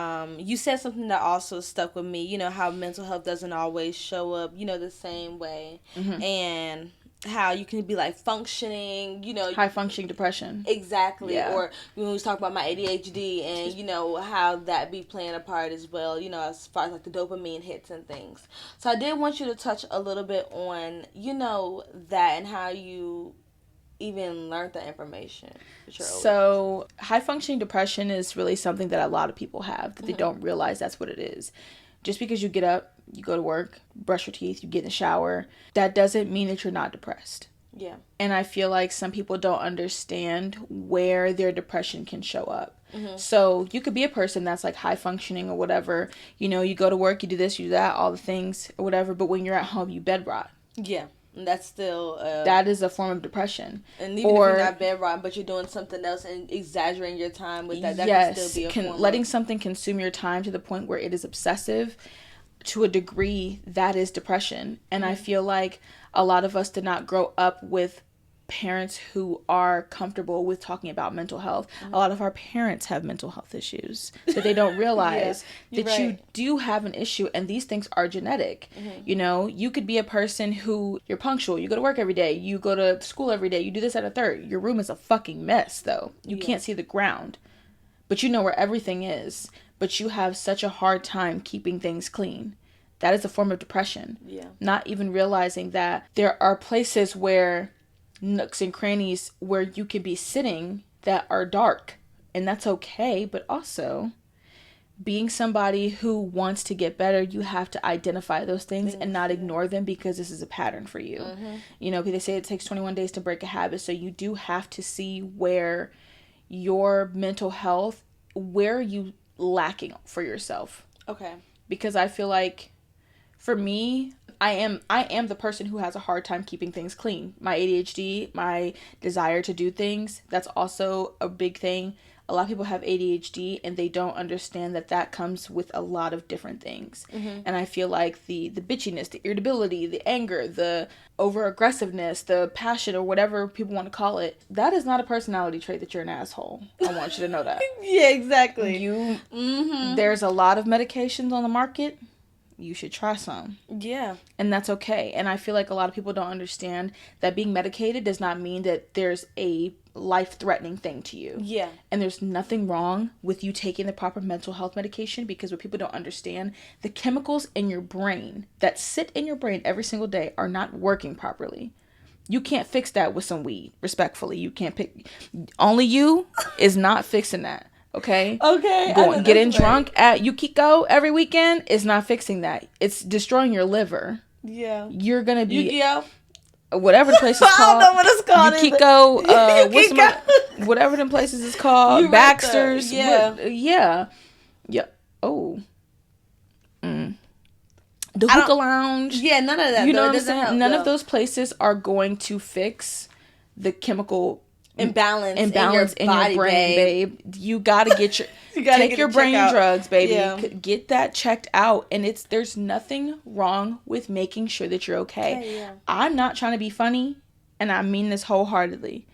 Speaker 1: you said something that also stuck with me, how mental health doesn't always show up the same way. And how you can be like functioning,
Speaker 2: high functioning depression.
Speaker 1: Exactly. Or when we was talking about my ADHD and, how that be playing a part as well, as far as like the dopamine hits and things. So I did want you to touch a little bit on, that and how you even learned that information.
Speaker 2: So high functioning depression is really something that a lot of people have, that they don't realize that's what it is. Just because you get up, you go to work, brush your teeth, you get in the shower, that doesn't mean that you're not depressed. And I feel like some people don't understand where their depression can show up. So you could be a person that's like high functioning or whatever, you go to work, you do this, you do that, all the things or whatever, but when you're at home, you bed rot.
Speaker 1: And that's still
Speaker 2: that is a form of depression.
Speaker 1: And even if you're not bed rotting, but you're doing something else and exaggerating your time with that, can still be a form
Speaker 2: letting something consume your time to the point where it is obsessive to a degree, that is depression. And I feel like a lot of us did not grow up with parents who are comfortable with talking about mental health. A lot of our parents have mental health issues that they don't realize that you do have an issue, and these things are genetic. You could be a person who, you're punctual, you go to work every day, you go to school every day, you do this at a third. Your room is a fucking mess though. You can't see the ground, but you know where everything is, but you have such a hard time keeping things clean. That is a form of depression. Not even realizing that there are places where nooks and crannies where you could be sitting that are dark, and that's okay. But also, being somebody who wants to get better, you have to identify those things and not ignore them, because this is a pattern for you. They say it takes 21 days to break a habit, so you do have to see where your mental health, where are you lacking for yourself. Because I feel like, for me, I am the person who has a hard time keeping things clean. My ADHD, my desire to do things, that's also a big thing. A lot of people have ADHD and they don't understand that comes with a lot of different things. And I feel like the bitchiness, the irritability, the anger, the over aggressiveness, the passion, or whatever people want to call it, that is not a personality trait that you're an asshole. I want you to know that.
Speaker 1: Exactly.
Speaker 2: There's a lot of medications on the market. you should try some.
Speaker 1: Yeah.
Speaker 2: And that's okay. And I feel like a lot of people don't understand that being medicated does not mean that there's a life-threatening thing to you.
Speaker 1: Yeah.
Speaker 2: And there's nothing wrong with you taking the proper mental health medication, because what people don't understand, the chemicals in your brain that sit in your brain every single day are not working properly. You can't fix that with some weed, respectfully. You can't pick. Only you is not fixing that. Okay?
Speaker 1: Okay.
Speaker 2: Getting drunk at Yukiko every weekend is not fixing that. It's destroying your liver.
Speaker 1: Yeah.
Speaker 2: You're going to be...
Speaker 1: Yu-Gi-Oh?
Speaker 2: Whatever the place is called.
Speaker 1: I don't know what it's called.
Speaker 2: Yukiko. Whatever the places is called. Baxter's.
Speaker 1: Right,
Speaker 2: yeah. Oh. The hookah lounge.
Speaker 1: Yeah, none of that.
Speaker 2: You know what I'm saying? None of those places are going to fix the chemical
Speaker 1: imbalance in your
Speaker 2: brain, babe. You gotta get your take your brain drugs, baby. Yeah. Get that checked out. And there's nothing wrong with making sure that you're okay.
Speaker 1: Yeah.
Speaker 2: I'm not trying to be funny, and I mean this wholeheartedly.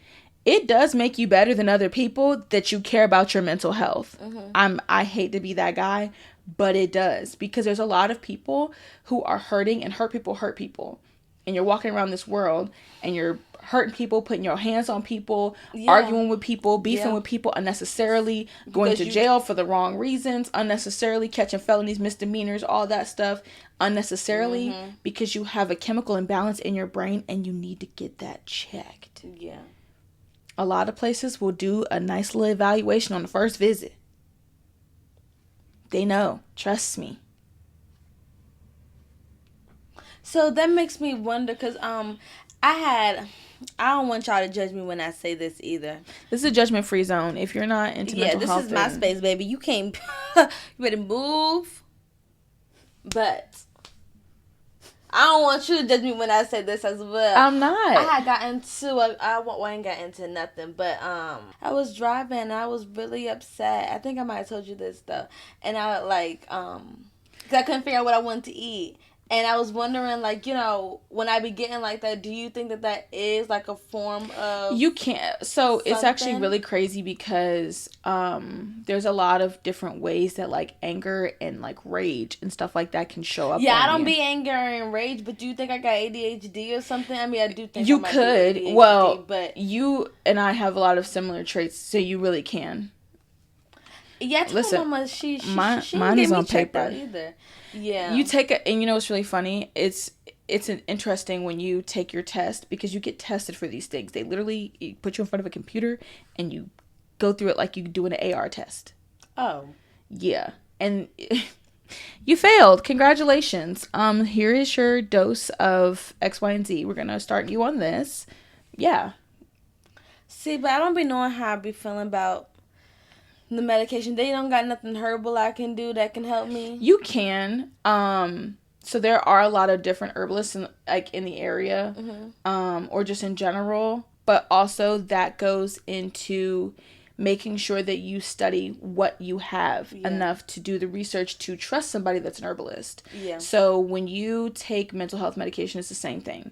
Speaker 2: It does make you better than other people that you care about your mental health. Mm-hmm. I hate to be that guy, but it does, because there's a lot of people who are hurting, and hurt people. And you're walking around this world and you're hurting people, putting your hands on people, arguing with people, beefing with people unnecessarily, going to jail for the wrong reasons, unnecessarily catching felonies, misdemeanors, all that stuff unnecessarily, because you have a chemical imbalance in your brain and you need to get that checked.
Speaker 1: Yeah.
Speaker 2: A lot of places will do a nice little evaluation on the first visit. They know. Trust me.
Speaker 1: So that makes me wonder, because I don't want y'all to judge me when I say this either.
Speaker 2: This is a judgment-free zone. If you're not into mental health,
Speaker 1: this is my space, baby. You can't. You better move. But I don't want you to judge me when I say this as well.
Speaker 2: I'm not.
Speaker 1: I had got into I ain't got into nothing, but I was driving and I was really upset. I think I might have told you this though, and I because I couldn't figure out what I wanted to eat. And I was wondering, like, you know, when I be getting like that, do you think that is like a form of...
Speaker 2: You can't. So it's actually really crazy, because there's a lot of different ways that like anger and like rage and stuff like that can show up.
Speaker 1: Yeah, I don't be anger and rage, but do you think I got ADHD or something? I mean, I do think
Speaker 2: you
Speaker 1: I might
Speaker 2: could.
Speaker 1: be ADHD,
Speaker 2: well,
Speaker 1: but
Speaker 2: you and I have a lot of similar traits, so you really can.
Speaker 1: Yeah, I told
Speaker 2: Listen,
Speaker 1: Mama she
Speaker 2: mine
Speaker 1: didn't get
Speaker 2: is
Speaker 1: me
Speaker 2: on
Speaker 1: checked
Speaker 2: paper.
Speaker 1: out either. Yeah.
Speaker 2: You take it, and you know what's really funny? It's an interesting when you take your test, because you get tested for these things. They literally put you in front of a computer and you go through it like you do an AR test.
Speaker 1: Oh.
Speaker 2: Yeah. And you failed. Congratulations. Here is your dose of X, Y, and Z. We're gonna start you on this. Yeah.
Speaker 1: See, but I don't be knowing how I be feeling about the medication. They don't got nothing herbal I can do that can help me.
Speaker 2: You can. So there are a lot of different herbalists in the area, or just in general. But also that goes into making sure that you study what you have enough to do the research to trust somebody that's an herbalist.
Speaker 1: Yeah.
Speaker 2: So when you take mental health medication, it's the same thing.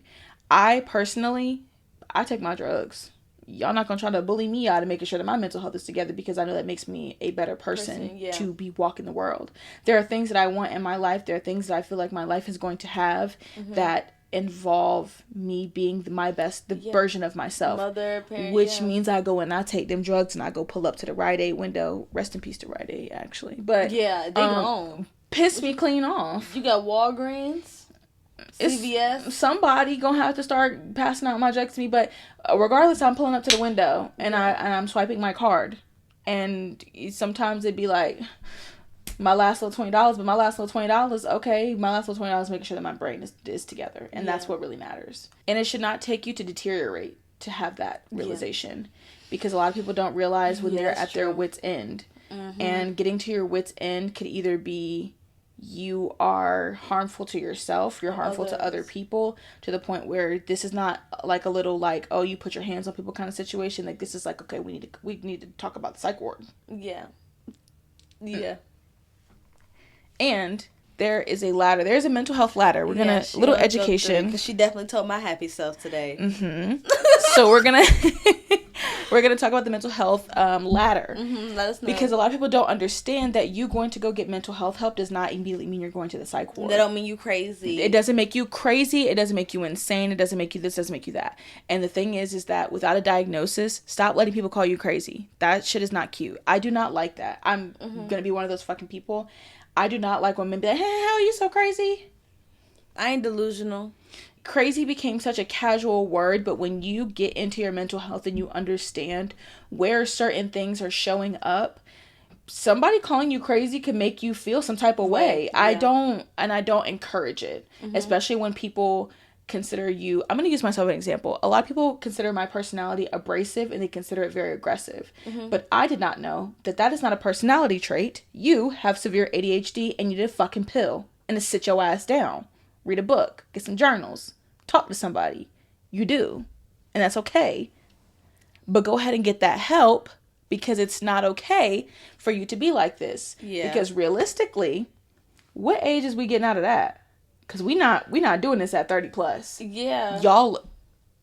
Speaker 2: I take my drugs. Y'all not gonna try to bully me out of making sure that my mental health is together, because I know that makes me a better person to be walking the world. There are things that I want in my life. There are things that I feel like my life is going to have that involve me being my best, version of myself.
Speaker 1: Mother, parent,
Speaker 2: which means I go and I take them drugs and I go pull up to the Rite Aid window. Rest in peace to Rite Aid, actually. But
Speaker 1: yeah, they gone.
Speaker 2: Piss me clean off.
Speaker 1: You got Walgreens. CVS.
Speaker 2: Somebody gonna have to start passing out my drugs to me, but regardless, I'm pulling up to the window and I'm swiping my card, and sometimes it'd be like my last little $20, but my last little $20, okay, my last little $20 making sure that my brain is together, and that's what really matters. And it should not take you to deteriorate to have that realization, because a lot of people don't realize when they're at their wit's end, and getting to your wit's end could either be you are harmful to yourself, you're harmful to other people, to the point where this is not like a little like, oh, you put your hands on people kind of situation. Like, this is like, okay, we need to talk about the psych ward.
Speaker 1: Yeah.
Speaker 2: And there is a ladder. There's a mental health ladder. We're gonna little education,
Speaker 1: because she definitely told my happy self today.
Speaker 2: So we're gonna we're going to talk about the mental health ladder.
Speaker 1: Let us know.
Speaker 2: Because a lot of people don't understand that you going to go get mental health help does not immediately mean you're going to the psych ward.
Speaker 1: That don't mean you crazy.
Speaker 2: It doesn't make you crazy. It doesn't make you insane. It doesn't make you this, doesn't make you that. And the thing is that without a diagnosis, stop letting people call you crazy. That shit is not cute. I do not like that. I'm going to be one of those fucking people. I do not like when men be like, hey, how are you so crazy?
Speaker 1: I ain't delusional.
Speaker 2: Crazy became such a casual word, but when you get into your mental health and you understand where certain things are showing up, somebody calling you crazy can make you feel some type of way. Yeah. I don't encourage it, especially when people consider you, I'm going to use myself as an example. A lot of people consider my personality abrasive and they consider it very aggressive. But I did not know that that is not a personality trait. You have severe ADHD and you need a fucking pill and to sit your ass down. Read a book, get some journals, talk to somebody. You do. And that's okay. But go ahead and get that help because it's not okay for you to be like this.
Speaker 1: Yeah.
Speaker 2: Because realistically, what age is we getting out of that? Because we not doing this at 30 plus.
Speaker 1: Yeah.
Speaker 2: Y'all.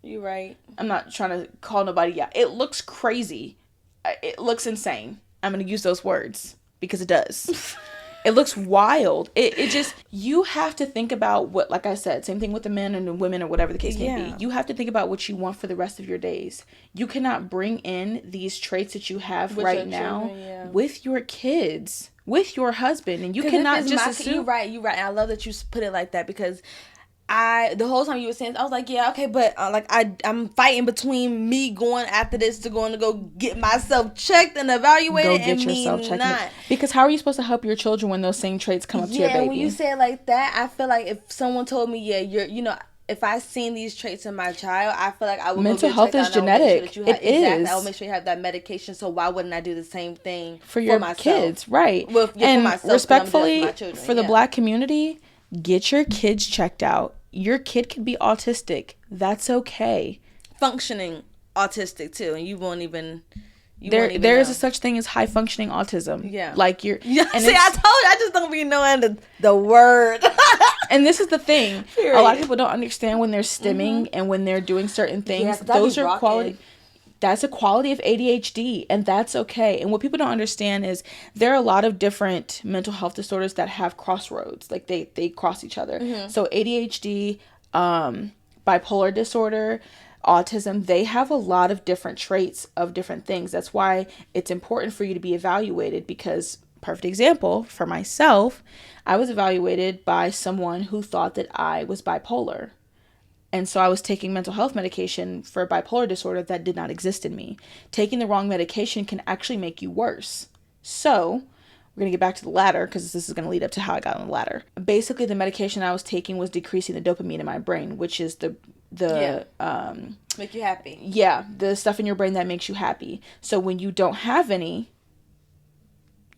Speaker 1: You're right.
Speaker 2: I'm not trying to call nobody out. It looks crazy. It looks insane. I'm going to use those words because it does. It looks wild. It just, you have to think about what, like I said, same thing with the men and the women or whatever the case may be. You have to think about what you want for the rest of your days. You cannot bring in these traits that you have with right now with your kids, with your husband, and you cannot just assume.
Speaker 1: You're right. And I love that you put it like that because the whole time you were saying, I was like, yeah, okay, but I'm fighting between me going after this to go get myself checked and evaluated and me not.
Speaker 2: Because how are you supposed to help your children when those same traits come up to your baby?
Speaker 1: Yeah, when you say it like that, I feel like if someone told me, if I seen these traits in my child, I feel like I would
Speaker 2: mental health is genetic. It is.
Speaker 1: I will make sure you have that medication. So why wouldn't I do the same thing
Speaker 2: for your kids, right? And for myself, respectfully, for the Black community, get your kids checked out. Your kid could be autistic. That's okay.
Speaker 1: Functioning autistic too, and you won't even.
Speaker 2: There is a such thing as high functioning autism. Yeah, like you're.
Speaker 1: Yeah. And see, I told you, I just don't be knowing the word.
Speaker 2: And this is the thing. Period. A lot of people don't understand when they're stimming and when they're doing certain things. Yeah, those are quality. That's a quality of ADHD, and that's okay. And what people don't understand is there are a lot of different mental health disorders that have crossroads. Like they cross each other. So ADHD, bipolar disorder, autism, they have a lot of different traits of different things. That's why it's important for you to be evaluated because, perfect example, for myself, I was evaluated by someone who thought that I was bipolar. And so I was taking mental health medication for bipolar disorder that did not exist in me. Taking the wrong medication can actually make you worse. So we're going to get back to the ladder because this is going to lead up to how I got on the ladder. Basically, the medication I was taking was decreasing the dopamine in my brain, which is the
Speaker 1: make you happy.
Speaker 2: Yeah, the stuff in your brain that makes you happy. So when you don't have any,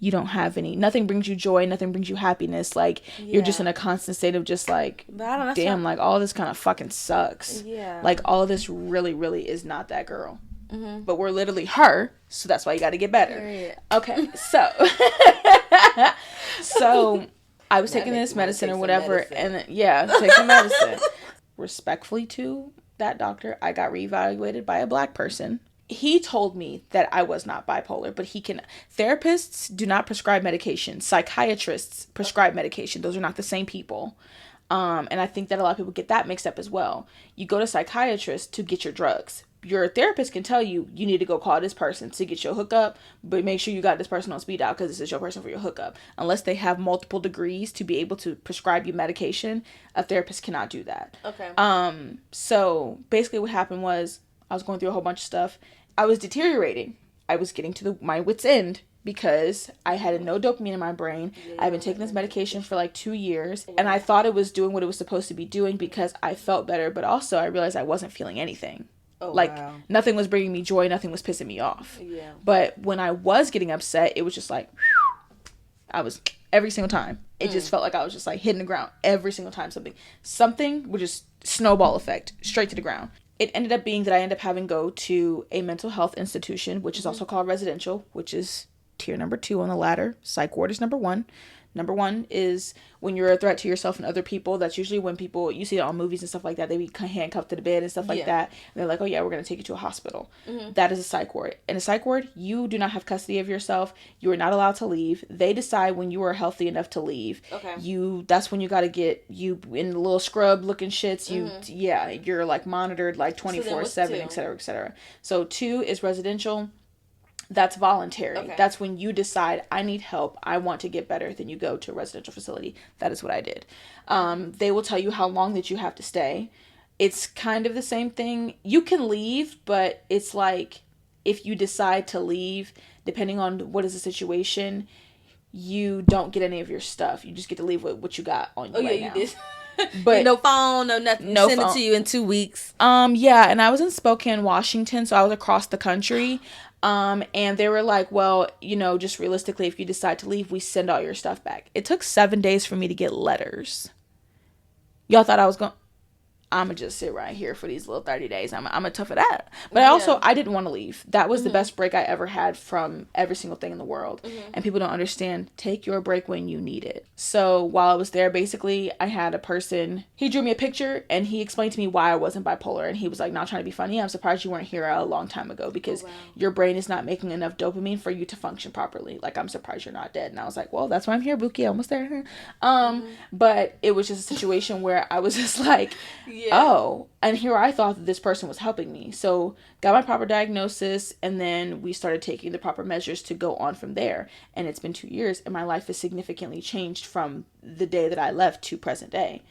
Speaker 2: nothing brings you joy, nothing brings you happiness. Like you're just in a constant state of just like, damn, like all this kind of fucking sucks. Yeah. Like all of this really, really is not that girl. But we're literally her, so that's why you got to get better. Period. Okay, so I was taking this medicine or whatever, and taking medicine. Respectfully to that doctor, I got reevaluated by a Black person. He told me that I was not bipolar, but therapists do not prescribe medication. Psychiatrists prescribe medication. Those are not the same people. And I think that a lot of people get that mixed up as well. You go to psychiatrists to get your drugs. Your therapist can tell you, you need to go call this person to get your hookup, but make sure you got this person on speed dial because this is your person for your hookup. Unless they have multiple degrees to be able to prescribe you medication, a therapist cannot do that. Okay. So basically what happened was I was going through a whole bunch of stuff. I was deteriorating. I was getting to my wit's end because I had no dopamine in my brain. I've been taking this medication for like 2 years, and I thought it was doing what it was supposed to be doing because I felt better, but also I realized I wasn't feeling anything. Nothing was bringing me joy, nothing was pissing me off. Yeah. But when I was getting upset, it was just like, I was every single time. It just felt like I was just like hitting the ground every single time something would just snowball effect straight to the ground. It ended up being that I ended up having to go to a mental health institution, which is also called residential, which is tier number 2 on the ladder. Psych ward is number 1. Number one is when you're a threat to yourself and other people. That's usually when people, you see it on movies and stuff like that, they be handcuffed to the bed and stuff like that. And they're like, oh yeah, we're going to take you to a hospital. That is a psych ward. In a psych ward, you do not have custody of yourself. You are not allowed to leave. They decide when you are healthy enough to leave. Okay. That's when you got to get you in the little scrub looking shits. You're like monitored like 24/7, et cetera, et cetera. So 2 is residential. That's voluntary. Okay. That's when you decide, I need help, I want to get better, then you go to a residential facility. That is what I did. They will tell you how long that you have to stay. It's kind of the same thing. You can leave, but it's like, if you decide to leave, depending on what is the situation, you don't get any of your stuff. You just get to leave with what you got on you right now. You did. But
Speaker 1: no phone, no nothing. No send phone. It to you in 2 weeks.
Speaker 2: Yeah, and I was in Spokane, Washington, so I was across the country. And they were like, well, just realistically, if you decide to leave, we send all your stuff back. It took 7 days for me to get letters. Y'all thought I was going, I'm going to just sit right here for these little 30 days. I'm a tough of that. But I didn't want to leave. That was the best break I ever had from every single thing in the world. And people don't understand, take your break when you need it. So while I was there, basically, I had a person, he drew me a picture and he explained to me why I wasn't bipolar. And he was like, not trying to be funny, I'm surprised you weren't here a long time ago because your brain is not making enough dopamine for you to function properly. Like, I'm surprised you're not dead. And I was like, well, that's why I'm here, Buki, almost there. But it was just a situation where I was just like, oh, and here I thought that this person was helping me. So got my proper diagnosis, and then we started taking the proper measures to go on from there. And it's been 2 years, and my life has significantly changed from the day that I left to present day.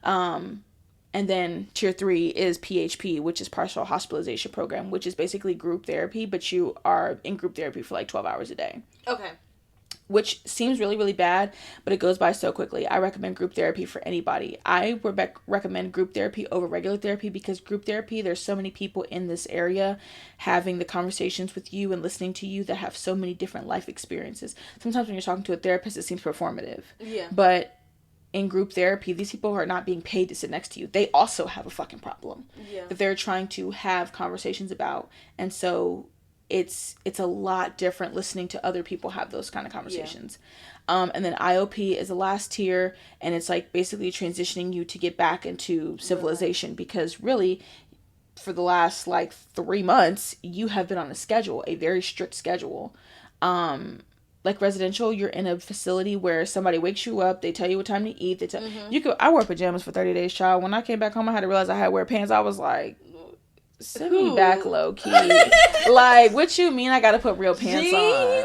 Speaker 2: And then tier 3 is PHP, which is partial hospitalization program, which is basically group therapy, but you are in group therapy for like 12 hours a day. Okay. Which seems really, really bad, but it goes by so quickly. I recommend group therapy for anybody. I would recommend group therapy over regular therapy because group therapy, there's so many people in this area having the conversations with you and listening to you that have so many different life experiences. Sometimes when you're talking to a therapist, it seems performative. Yeah. But in group therapy, these people are not being paid to sit next to you. They also have a fucking problem that they're trying to have conversations about. And so it's a lot different listening to other people have those kind of conversations. And then IOP is the last tier, and it's like basically transitioning you to get back into civilization because really for the last like 3 months you have been on a schedule, a very strict schedule. Like residential, you're in a facility where somebody wakes you up, they tell you what time to eat, I wore pajamas for 30 days, child. When I came back home I had to realize I had to wear pants. I was like, send me back low key. Like, what you mean I gotta put real pants on?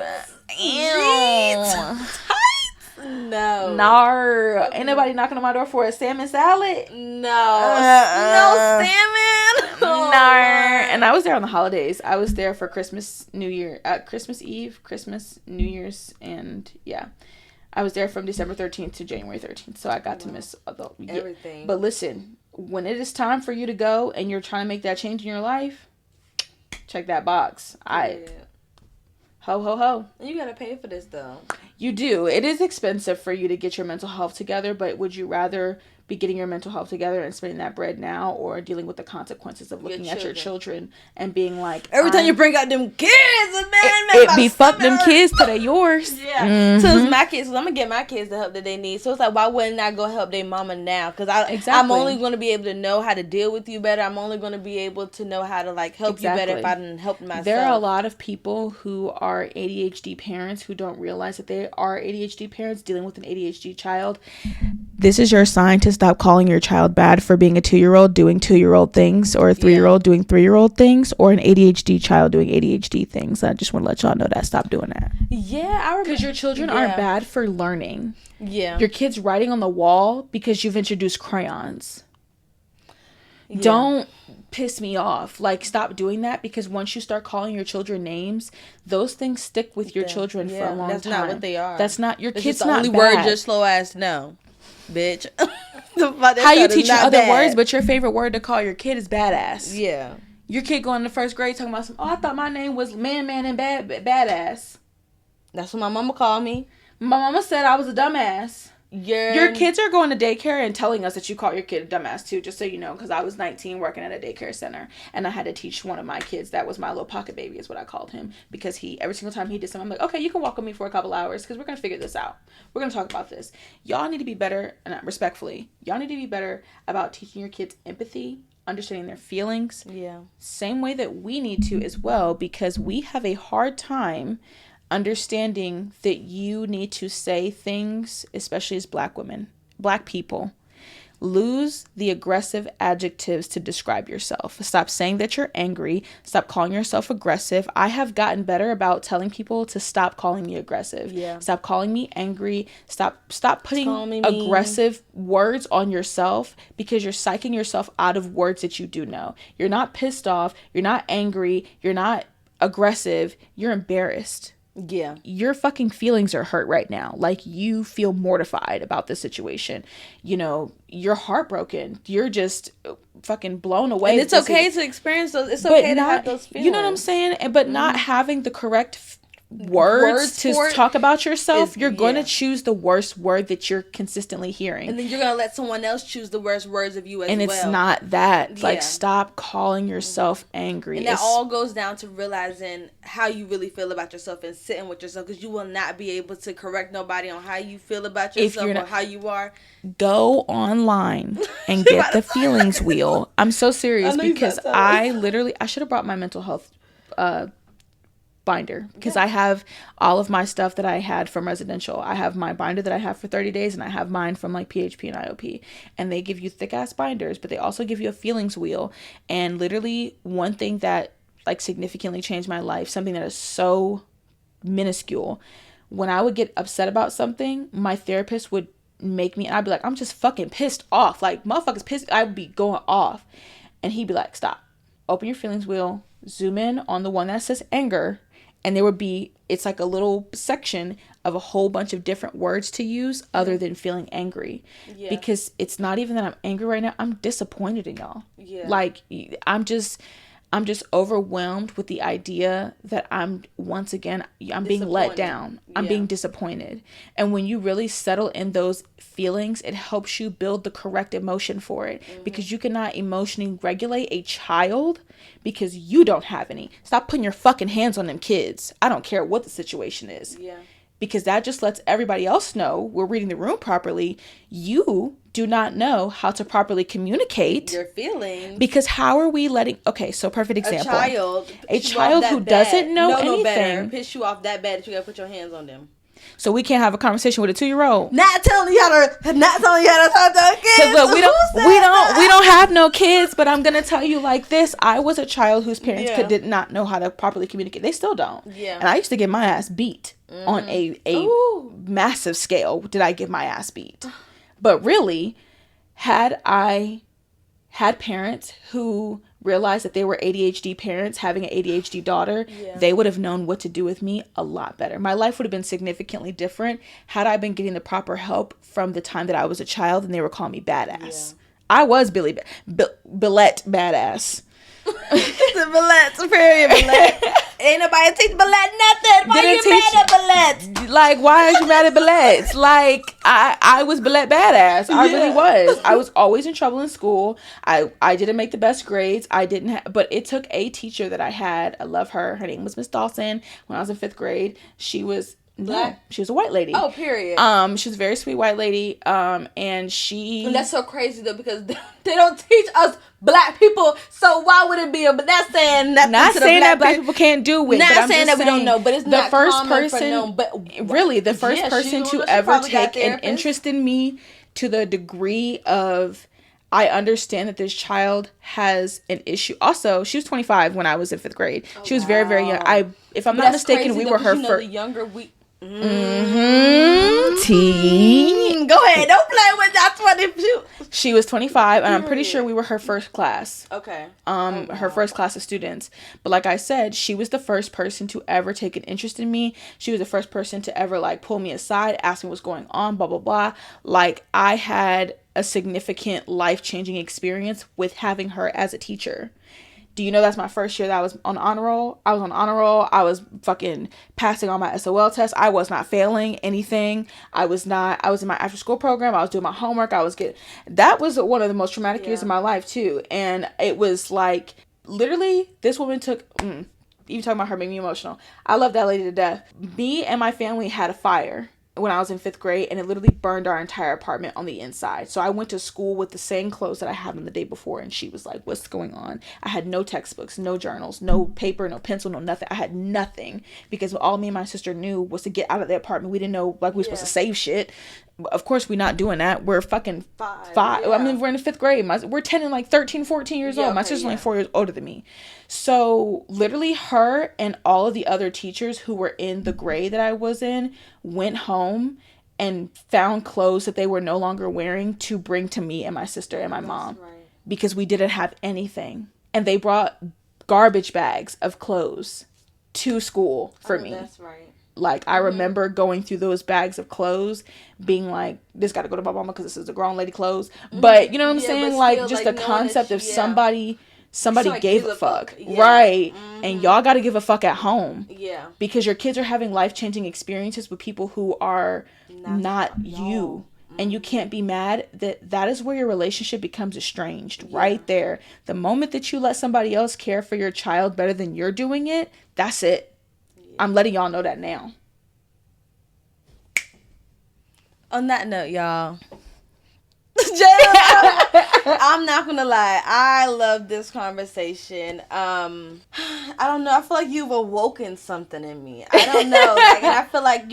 Speaker 2: No. Ain't nobody knocking on my door for a salmon salad.
Speaker 1: No salmon.
Speaker 2: No. And I was there on the holidays. I was there for Christmas, New Year, Christmas Eve, Christmas, New Year's, and yeah. I was there from December 13th to January 13th, so I got to miss everything. But listen, when it is time for you to go and you're trying to make that change in your life, check that box. Ho.
Speaker 1: You gotta pay for this though.
Speaker 2: You do. It is expensive for you to get your mental health together, but would you rather be getting your mental health together and spending that bread now, or dealing with the consequences of looking at your children and being like,
Speaker 1: every time you bring out them kids,
Speaker 2: it be fuck them kids till they yours.
Speaker 1: Yeah. So it's my kids. So I'm gonna get my kids the help that they need. So it's like, why wouldn't I go help their mama now? Because I'm only going to be able to know how to deal with you better. I'm only going to be able to know how to like help you better if I didn't help myself.
Speaker 2: There are a lot of people who are ADHD parents who don't realize that they are ADHD parents dealing with an ADHD child. This is your sign to stop calling your child bad for being a 2-year-old doing 2-year-old things, or a 3-year-old doing 3-year-old things, or an ADHD child doing ADHD things. I just want to let y'all know that. Stop doing that.
Speaker 1: Yeah,
Speaker 2: because your children aren't bad for learning. Yeah. Your kid's writing on the wall because you've introduced crayons. Yeah. Don't piss me off. Like, stop doing that, because once you start calling your children names, those things stick with your children for a long time.
Speaker 1: That's not what they are.
Speaker 2: That's not your kid's
Speaker 1: the
Speaker 2: not
Speaker 1: only
Speaker 2: bad.
Speaker 1: word your slow ass know. Bitch.
Speaker 2: How you teach other words, but your favorite word to call your kid is badass. Yeah. Your kid going to first grade talking about I thought my name was man and badass.
Speaker 1: That's what my mama called me.
Speaker 2: My mama said I was a dumbass. Your kids are going to daycare and telling us that you called your kid a dumbass too, just so you know, because I was 19 working at a daycare center, and I had to teach one of my kids, that was my little pocket baby is what I called him, because every single time he did something, I'm like, okay, you can walk with me for a couple hours because we're going to figure this out. We're going to talk about this. Y'all need to be better, and respectfully, y'all need to be better about teaching your kids empathy, understanding their feelings.
Speaker 1: Yeah.
Speaker 2: Same way that we need to as well, because we have a hard time understanding that you need to say things, especially as Black women, Black people. Lose the aggressive adjectives to describe yourself. Stop saying that you're angry. Stop calling yourself aggressive. I have gotten better about telling people to stop calling me aggressive.
Speaker 1: Yeah.
Speaker 2: Stop calling me angry. Stop putting aggressive words on yourself, because you're psyching yourself out of words that you do know. You're not pissed off. You're not angry. You're not aggressive. You're embarrassed.
Speaker 1: Yeah.
Speaker 2: Your fucking feelings are hurt right now. Like, you feel mortified about the situation. You know, you're heartbroken. You're just fucking blown away.
Speaker 1: And it's okay to experience those. It's okay to have those feelings.
Speaker 2: You know what I'm saying? But not having the correct words to talk about yourself, you're going to choose the worst word that you're consistently hearing.
Speaker 1: And then you're going to let someone else choose the worst words of you as well.
Speaker 2: And it's not that. Like, stop calling yourself angry.
Speaker 1: And that all goes down to realizing how you really feel about yourself and sitting with yourself, because you will not be able to correct nobody on how you feel about yourself or how you are.
Speaker 2: Go online and get the feelings wheel. I'm so serious, because I should have brought my mental health binder, because I have all of my stuff that I had from residential. I have my binder that I have for 30 days, and I have mine from like PHP and IOP, and they give you thick ass binders, but they also give you a feelings wheel. And literally one thing that like significantly changed my life, something that is so minuscule, when I would get upset about something, my therapist would make me, and I'd be like, I'm just fucking pissed off, like motherfuckers pissed, I would be going off, and he'd be like, stop, open your feelings wheel, zoom in on the one that says anger, and there would be, it's like a little section of a whole bunch of different words to use other than feeling angry. Yeah. Because it's not even that I'm angry right now. I'm disappointed in y'all. Yeah. Like, I'm just overwhelmed with the idea that I'm being let down. I'm being disappointed. And when you really settle in those feelings, it helps you build the correct emotion for it. Mm-hmm. Because you cannot emotionally regulate a child because you don't have any. Stop putting your fucking hands on them kids. I don't care what the situation is. Yeah. Because that just lets everybody else know we're reading the room properly. You do not know how to properly communicate
Speaker 1: your feelings.
Speaker 2: Because how are we letting... Okay, so perfect example.
Speaker 1: A child
Speaker 2: who doesn't know anything.
Speaker 1: Better, piss you off that bad that you gotta put your hands on them.
Speaker 2: So we can't have a conversation with a 2-year-old.
Speaker 1: Not telling you how to talk to kids.
Speaker 2: Because look, we don't have no kids. But I'm gonna tell you like this: I was a child whose parents did not know how to properly communicate. They still don't. Yeah. And I used to get my ass beat on a massive scale. Did I get my ass beat? But really, had I had parents who realized that they were ADHD parents having an ADHD daughter, they would have known what to do with me a lot better. My life would have been significantly different had I been getting the proper help from the time that I was a child and they were calling me badass. I was Billette badass.
Speaker 1: The Billette, superior Billette. Ain't nobody teach Billette nothing. Why you mad at Billette?
Speaker 2: Like, why are you mad at Billette? Like, I was Billette badass. I really was. I was always in trouble in school. I didn't make the best grades. But it took a teacher that I had. I love her. Her name was Miss Dawson. When I was in 5th grade, she was black. She was a white lady.
Speaker 1: Oh, period.
Speaker 2: She was a very sweet white lady. And
Speaker 1: that's so crazy though, because they don't teach us black people. So why would it be? But that's saying that.
Speaker 2: Not saying that black people can't do it.
Speaker 1: Not saying that we don't know. But it's not common for them. But
Speaker 2: really, the first person to ever take an interest in me to the degree of, I understand that this child has an issue. Also, she was 25 when I was in 5th grade. She was very, very young. If I'm not mistaken, we were her first.
Speaker 1: The younger we.
Speaker 2: T.
Speaker 1: Go ahead. Don't play with that 22.
Speaker 2: She was 25, and I'm pretty sure we were her first class.
Speaker 1: Okay.
Speaker 2: Her first class of students. But like I said, she was the first person to ever take an interest in me. She was the first person to ever like pull me aside, ask me what's going on, blah blah blah. Like, I had a significant life-changing experience with having her as a teacher. Do you know that's my first year that I was on honor roll? I was on honor roll. I was fucking passing all my SOL tests. I was not failing anything. I was in my after school program. I was doing my homework. That was one of the most traumatic years of my life too. And it was like, literally, this woman took, even talking about her made me emotional. I love that lady to death. Me and my family had a fire when I was in 5th grade, and it literally burned our entire apartment on the inside. So I went to school with the same clothes that I had on the day before, and she was like, what's going on? I had no textbooks, no journals, no paper, no pencil, no nothing. I had nothing, because all me and my sister knew was to get out of the apartment. We didn't know, like, we were supposed to save shit. Of course, we're not doing that. We're fucking five. I mean, we're in the 5th grade. We're 10 and like 13, 14 years old. My sister's only 4 years older than me. So literally her and all of the other teachers who were in the grade that I was in went home and found clothes that they were no longer wearing to bring to me and my sister and my mom. Right. Because we didn't have anything. And they brought garbage bags of clothes to school for me. That's right. Like, I remember going through those bags of clothes, being like, this got to go to my mama because this is a grown lady clothes. But, you know what I'm saying? Like, just like the concept of somebody gave a fuck. Yeah. Right. And y'all got to give a fuck at home. Yeah. Because your kids are having life-changing experiences with people who are not you. And you can't be mad. That is where your relationship becomes estranged. Yeah. Right there. The moment that you let somebody else care for your child better than you're doing it, that's it. I'm letting y'all know that now.
Speaker 1: On that note, y'all. Jalyn, I'm not gonna lie. I love this conversation. I don't know. I feel like you've awoken something in me. I don't know. And I feel like,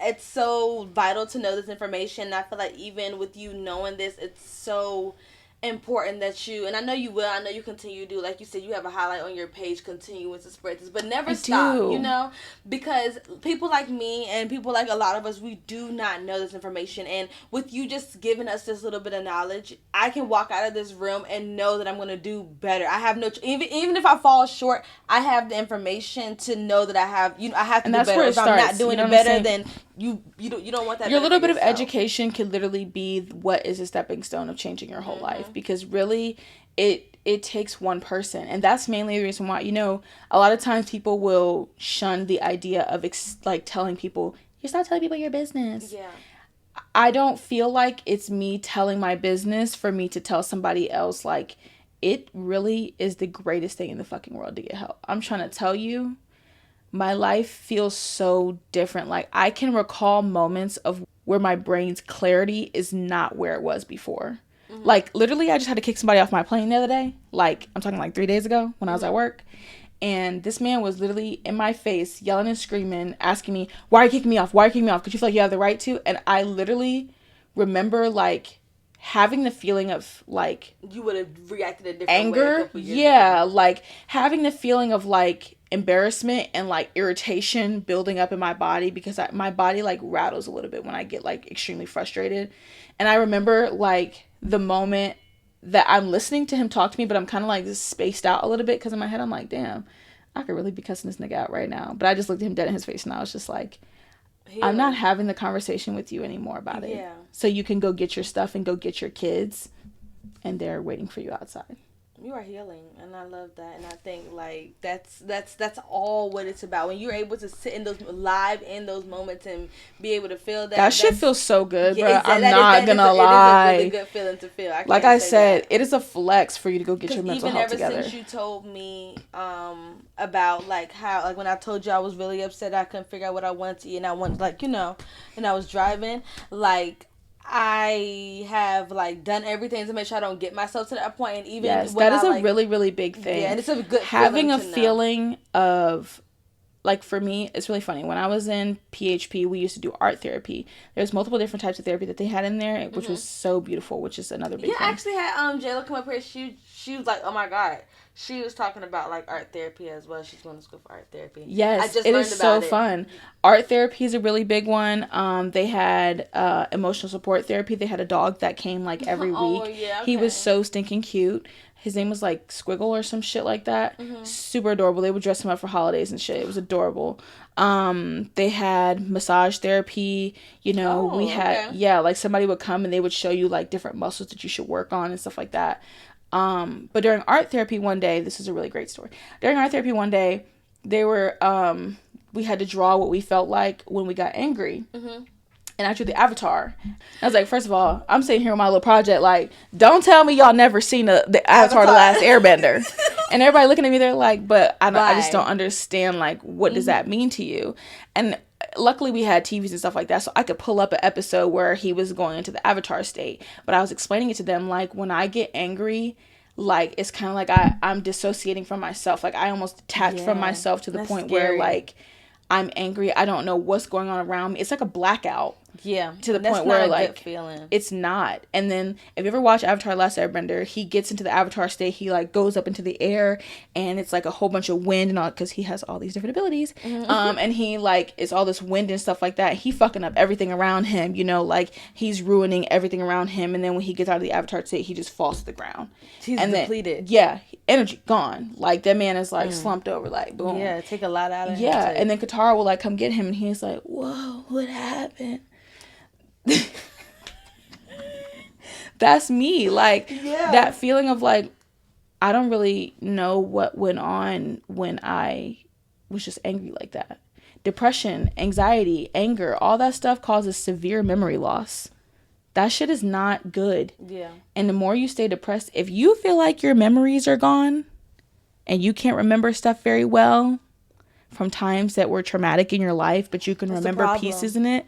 Speaker 1: it's so vital to know this information. I feel like even with you knowing this, it's so important that you, and I know you will, I know you continue to do, like you said, you have a highlight on your page continuing to spread this, but never stop, because people like me and people like a lot of us, we do not know this information, and with you just giving us this little bit of knowledge, I can walk out of this room and know that I'm going to do better. I have no, even if I fall short, I have the information to know that I have to and do better. If I'm not doing it better, then you don't want that.
Speaker 2: Your little bit of education can literally be what is a stepping stone of changing your whole life, because really it takes one person, and that's mainly the reason why, a lot of times people will shun the idea of telling people, you stop telling people your business. Yeah. I don't feel like it's me telling my business for me to tell somebody else. Like, it really is the greatest thing in the fucking world to get help. I'm trying to tell you, my life feels so different. Like, I can recall moments of where my brain's clarity is not where it was before. Mm-hmm. Like, literally, I just had to kick somebody off my plane the other day. Like, I'm talking like 3 days ago when I was at work. And this man was literally in my face, yelling and screaming, asking me, why are you kicking me off? Why are you kicking me off? Because you feel like you have the right to? And I literally remember, like, having the feeling of, like,
Speaker 1: you would have reacted a different
Speaker 2: anger. Yeah, like, having the feeling of, like, embarrassment and, like, irritation building up in my body, because my body, like, rattles a little bit when I get, like, extremely frustrated. And I remember, like, the moment that I'm listening to him talk to me, but I'm kind of, like, just spaced out a little bit, because in my head I'm like, damn, I could really be cussing this nigga out right now. But I just looked at him dead in his face, and I was just like, I'm not having the conversation with you anymore about it. Yeah. So you can go get your stuff and go get your kids, and they're waiting for you outside.
Speaker 1: You are healing, and I love that, and I think, like, that's all what it's about. When you're able to sit in those moments and be able to feel that.
Speaker 2: That shit feels so good, bro. I'm not gonna lie.
Speaker 1: It is a really good feeling to feel.
Speaker 2: Like I said, it is a flex for you to go get your mental health together.
Speaker 1: Even ever since you told me about, like, how, like, when I told you I was really upset, I couldn't figure out what I wanted to eat, and I wanted, like, and I was driving, like, I have, like, done everything to make sure I don't get myself to that point. And even
Speaker 2: that is a really, really big thing.
Speaker 1: Yeah, and it's a good
Speaker 2: having a feeling of, like, for me, it's really funny. When I was in PHP, we used to do art therapy. There's multiple different types of therapy that they had in there, which was so beautiful, which is another big thing.
Speaker 1: Yeah, I actually had Jalyn come up here. She was like, oh my God. She was talking about, like, art therapy as well. She's going to school for art therapy.
Speaker 2: Yes, it is so fun. Art therapy is a really big one. They had emotional support therapy. They had a dog that came, like, every week. Yeah, okay. He was so stinking cute. His name was, like, Squiggle or some shit like that. Mm-hmm. Super adorable. They would dress him up for holidays and shit. It was adorable. They had massage therapy. We had, like, somebody would come and they would show you, like, different muscles that you should work on and stuff like that. But during art therapy one day, this is a really great story. During art therapy one day, we had to draw what we felt like when we got angry. Mm-hmm. And I drew the avatar. I was like, first of all, I'm sitting here with my little project, like, don't tell me y'all never seen the Avatar The Last Airbender. And everybody looking at me, they're like, but I just don't understand, like, what does that mean to you? And luckily we had TVs and stuff like that, so I could pull up an episode where he was going into the Avatar state. But I was explaining it to them, like, when I get angry, like, it's kind of like I'm dissociating from myself. Like, I almost detach from myself to the point where, like, I'm angry. I don't know what's going on around me. It's like a blackout.
Speaker 1: Yeah.
Speaker 2: To the point where, like, it's not. And then if you ever watch Avatar Last Airbender, he gets into the Avatar state. He, like, goes up into the air, and it's, like, a whole bunch of wind and all, because he has all these different abilities. Mm-hmm. And he, like, it's all this wind and stuff like that. He fucking up everything around him, you know, like, he's ruining everything around him. And then when he gets out of the Avatar state, he just falls to the ground.
Speaker 1: He's depleted.
Speaker 2: Energy gone. Like, that man is, like, slumped over, like, boom.
Speaker 1: Yeah, take a lot out of him.
Speaker 2: Yeah, and then Katara will, like, come get him, and he's like, whoa, what happened? That's me. Like, that feeling of, like, I don't really know what went on when I was just angry like that. Depression, anxiety, anger, all that stuff causes severe memory loss. That shit is not good.
Speaker 1: Yeah.
Speaker 2: And the more you stay depressed, if you feel like your memories are gone and you can't remember stuff very well from times that were traumatic in your life, but you can remember pieces in it,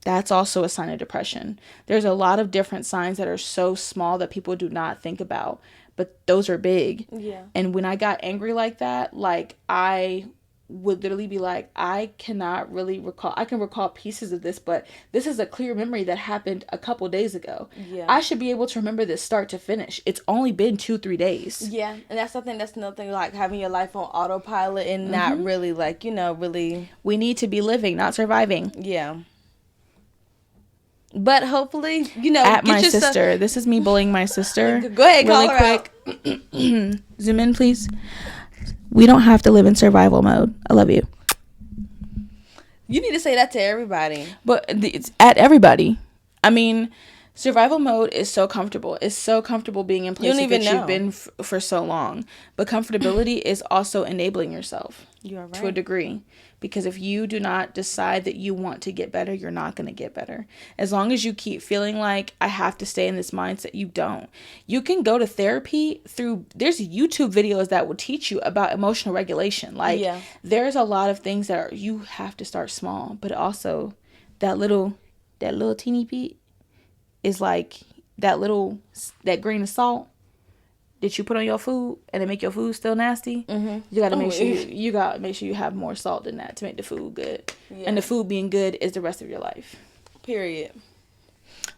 Speaker 2: that's also a sign of depression. There's a lot of different signs that are so small that people do not think about, but those are big.
Speaker 1: Yeah.
Speaker 2: And when I got angry like that, like, I would literally be like, I cannot really recall. I can recall pieces of this, but this is a clear memory that happened a couple days ago. Yeah. I should be able to remember this start to finish. It's only been 2-3 days.
Speaker 1: Yeah. And that's another thing, like, having your life on autopilot and not really, like, you know, really.
Speaker 2: We need to be living, not surviving.
Speaker 1: Yeah. But hopefully, you know,
Speaker 2: at my sister. This is me bullying my sister.
Speaker 1: Go ahead, call her quick.
Speaker 2: Out. Zoom in, please. We don't have to live in survival mode. I love you.
Speaker 1: You need to say that to everybody.
Speaker 2: But it's at everybody. I mean, survival mode is so comfortable. It's so comfortable being in places that you've been for so long. But comfortability is also enabling yourself. You are right. To a degree. Because if you do not decide that you want to get better, you're not going to get better. As long as you keep feeling like I have to stay in this mindset, you don't. You can go to therapy there's YouTube videos that will teach you about emotional regulation. Like, there's a lot of things that you have to start small, but also that little teeny bit is like that grain of salt that you put on your food and it make your food still nasty. Mm-hmm. You got to make sure you have more salt than that to make the food good. Yeah. And the food being good is the rest of your life.
Speaker 1: Period.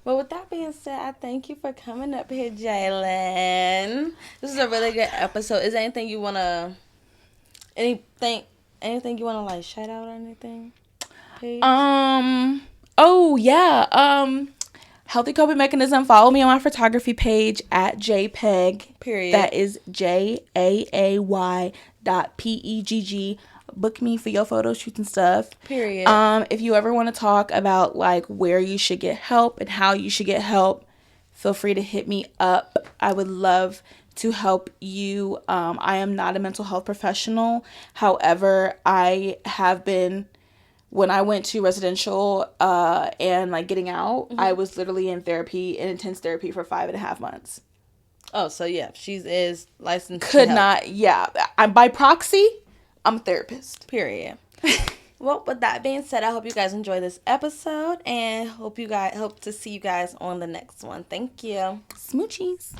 Speaker 1: Well, with that being said, I thank you for coming up here, Jalyn. This is a really good episode. Is there anything you want to like shout out or anything? Please?
Speaker 2: Oh yeah. Healthy coping mechanism. Follow me on my photography page at JPEG.
Speaker 1: Period.
Speaker 2: That is JAAY.PEGG. Book me for your photo shoots and stuff.
Speaker 1: Period.
Speaker 2: If you ever want to talk about like where you should get help and how you should get help, feel free to hit me up. I would love to help you. I am not a mental health professional. However, I have been. When I went to residential and like getting out, I was literally in intense therapy for 5.5 months.
Speaker 1: Oh, so yeah, she is licensed.
Speaker 2: I'm by proxy. I'm a therapist.
Speaker 1: Period. Well, with that being said, I hope you guys enjoy this episode and hope to see you guys on the next one. Thank you.
Speaker 2: Smoochies.